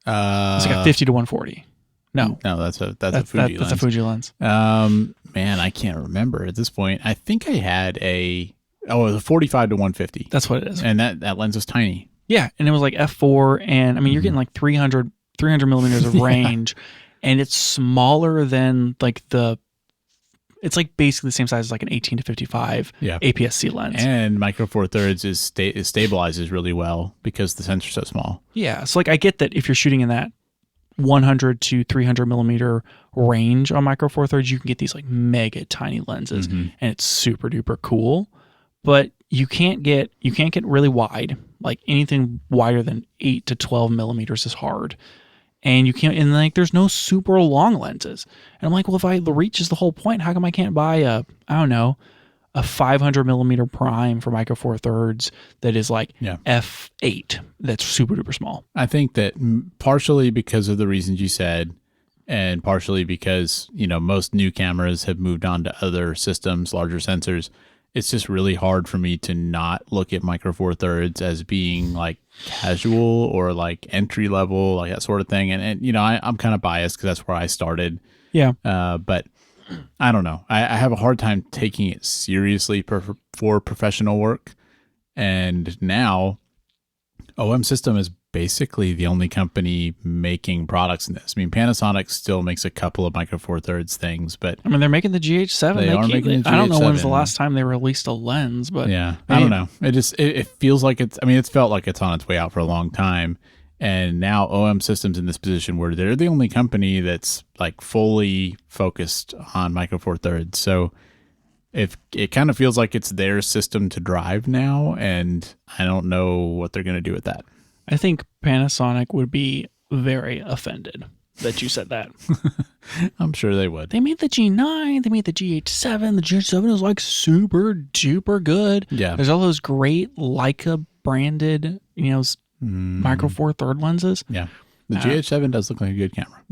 It's like a 50 to 140. No, that's a Fuji lens. That's a Fuji lens. Man, I can't remember at this point. I think I had it was a 45 to 150. That's what it is. And that lens was tiny. Yeah, and it was like f4, and you're getting like 300 millimeters of range, and it's smaller than like it's like basically the same size as like an 18 to 55 APS-C lens. And micro four thirds it stabilizes really well because the sensor's so small. Yeah, so like I get that if you're shooting in that 100 to 300 millimeter range on micro four thirds, you can get these like mega tiny lenses, and it's super duper cool. But you can't get really wide. Like anything wider than 8 to 12 millimeters is hard. And you can't, and like there's no super long lenses. And I'm like, well, if the reach is the whole point, how come I can't buy a 500 millimeter prime for micro four thirds that is like f8 that's super duper small? I think that partially because of the reasons you said, and partially because, most new cameras have moved on to other systems, larger sensors. It's just really hard for me to not look at micro four thirds as being like casual or like entry level, like that sort of thing. And I'm kind of biased because that's where I started. Yeah. But I don't know. I have a hard time taking it seriously for professional work. And now OM System has basically the only company making products in this. I mean, Panasonic still makes a couple of Micro Four Thirds things, but I mean, they're making the GH7. They are making the I don't know when's the GH7. last time they released a lens, but yeah, I don't know. It feels like it's. I mean, it's felt like it's on its way out for a long time, and now OM Systems in this position where they're the only company that's like fully focused on Micro Four Thirds. So if it kind of feels like it's their system to drive now, and I don't know what they're going to do with that. I think Panasonic would be very offended that you said that. I'm sure they would. They made the G9, they made the GH7. The GH7 is like super duper good. Yeah. There's all those great Leica branded, Micro Four Third lenses. Yeah. The GH7 does look like a good camera.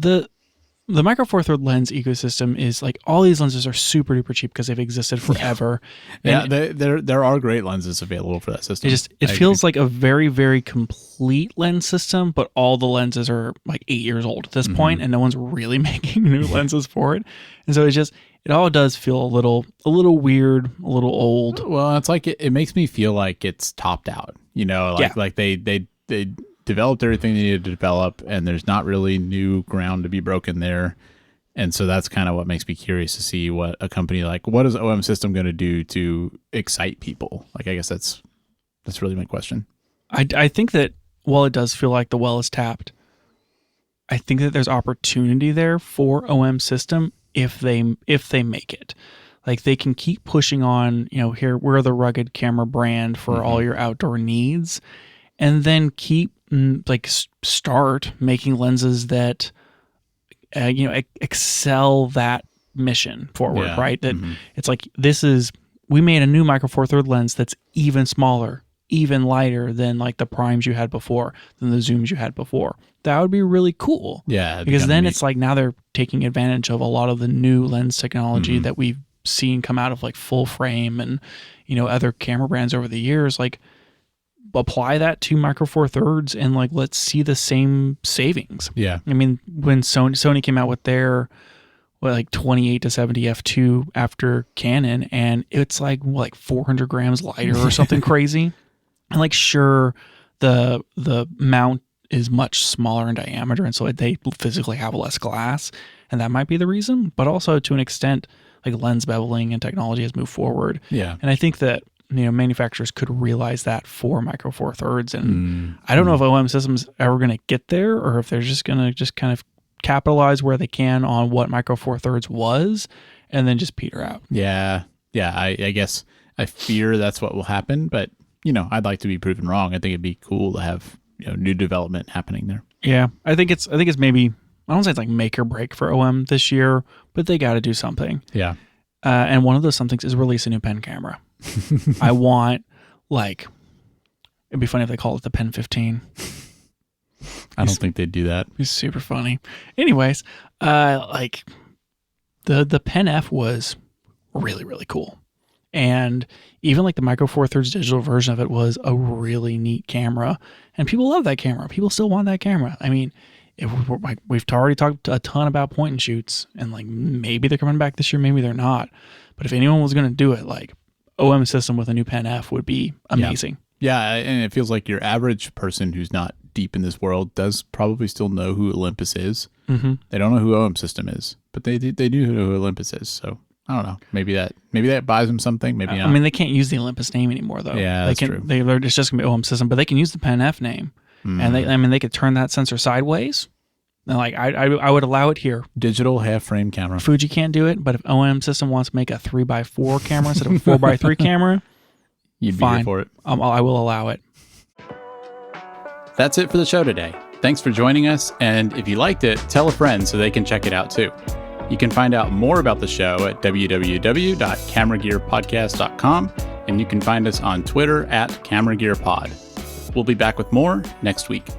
The Micro Four Third lens ecosystem is like all these lenses are super duper cheap because they've existed forever. Yeah, there are great lenses available for that system. It feels like a very, very complete lens system, but all the lenses are like 8 years old at this point, and no one's really making new lenses for it. And so it all does feel a little weird, a little old. Well, it's like it makes me feel like it's topped out. Like they developed everything they needed to develop, and there's not really new ground to be broken there. And so that's kind of what makes me curious to see what a company like, what is OM System going to do to excite people? Like, I guess that's really my question. I think that while it does feel like the well is tapped, I think that there's opportunity there for OM System if they make it. Like they can keep pushing on, here we're the rugged camera brand for all your outdoor needs, and then keep start making lenses that excel that mission forward, right? That it's like we made a new Micro Four Third lens that's even smaller, even lighter than like the primes you had before, than the zooms you had before. That would be really cool. Yeah, because then it's like now they're taking advantage of a lot of the new lens technology that we've seen come out of like full frame and other camera brands over the years. Like, apply that to Micro Four Thirds and like let's see the same savings. Yeah. I mean, when Sony came out with their 28 to 70 f2 after Canon, and it's like 400 grams lighter or something crazy. And like sure, the mount is much smaller in diameter, and so they physically have less glass, and that might be the reason. But also to an extent, like lens beveling and technology has moved forward. Yeah. And I think that manufacturers could realize that for Micro Four Thirds. And I don't know if OM Systems ever going to get there, or if they're just going to just kind of capitalize where they can on what Micro Four Thirds was and then just peter out. Yeah. Yeah. I guess I fear that's what will happen, but I'd like to be proven wrong. I think it'd be cool to have, new development happening there. Yeah. I think it's maybe, I don't say it's like make or break for OM this year, but they got to do something. Yeah. And one of those somethings is release a new pen camera. I want it'd be funny if they call it the Pen 15. I don't think they'd do that. It's super funny. Anyways, the Pen F was really, really cool. And even like the Micro Four Thirds digital version of it was a really neat camera. And people love that camera. People still want that camera. I mean, we've already talked a ton about point and shoots, and like maybe they're coming back this year, maybe they're not. But if anyone was going to do it, like OM System with a new Pen F would be amazing. Yeah, and it feels like your average person who's not deep in this world does probably still know who Olympus is. Mm-hmm. They don't know who OM System is, but they do know who Olympus is. So I don't know. Maybe that buys them something. Maybe not. I mean, they can't use the Olympus name anymore, though. Yeah, that's true. It's just gonna be OM System, but they can use the Pen F name, and they could turn that sensor sideways. And like I would allow it here. Digital half frame camera. Fuji can't do it, but if OM System wants to make a 3x4 camera instead of a 4x3 camera, you'd fine. be here for it. I will allow it. That's it for the show today. Thanks for joining us, and if you liked it, tell a friend so they can check it out too. You can find out more about the show at www.cameragearpodcast.com, and you can find us on Twitter @CameraGearPod. We'll be back with more next week.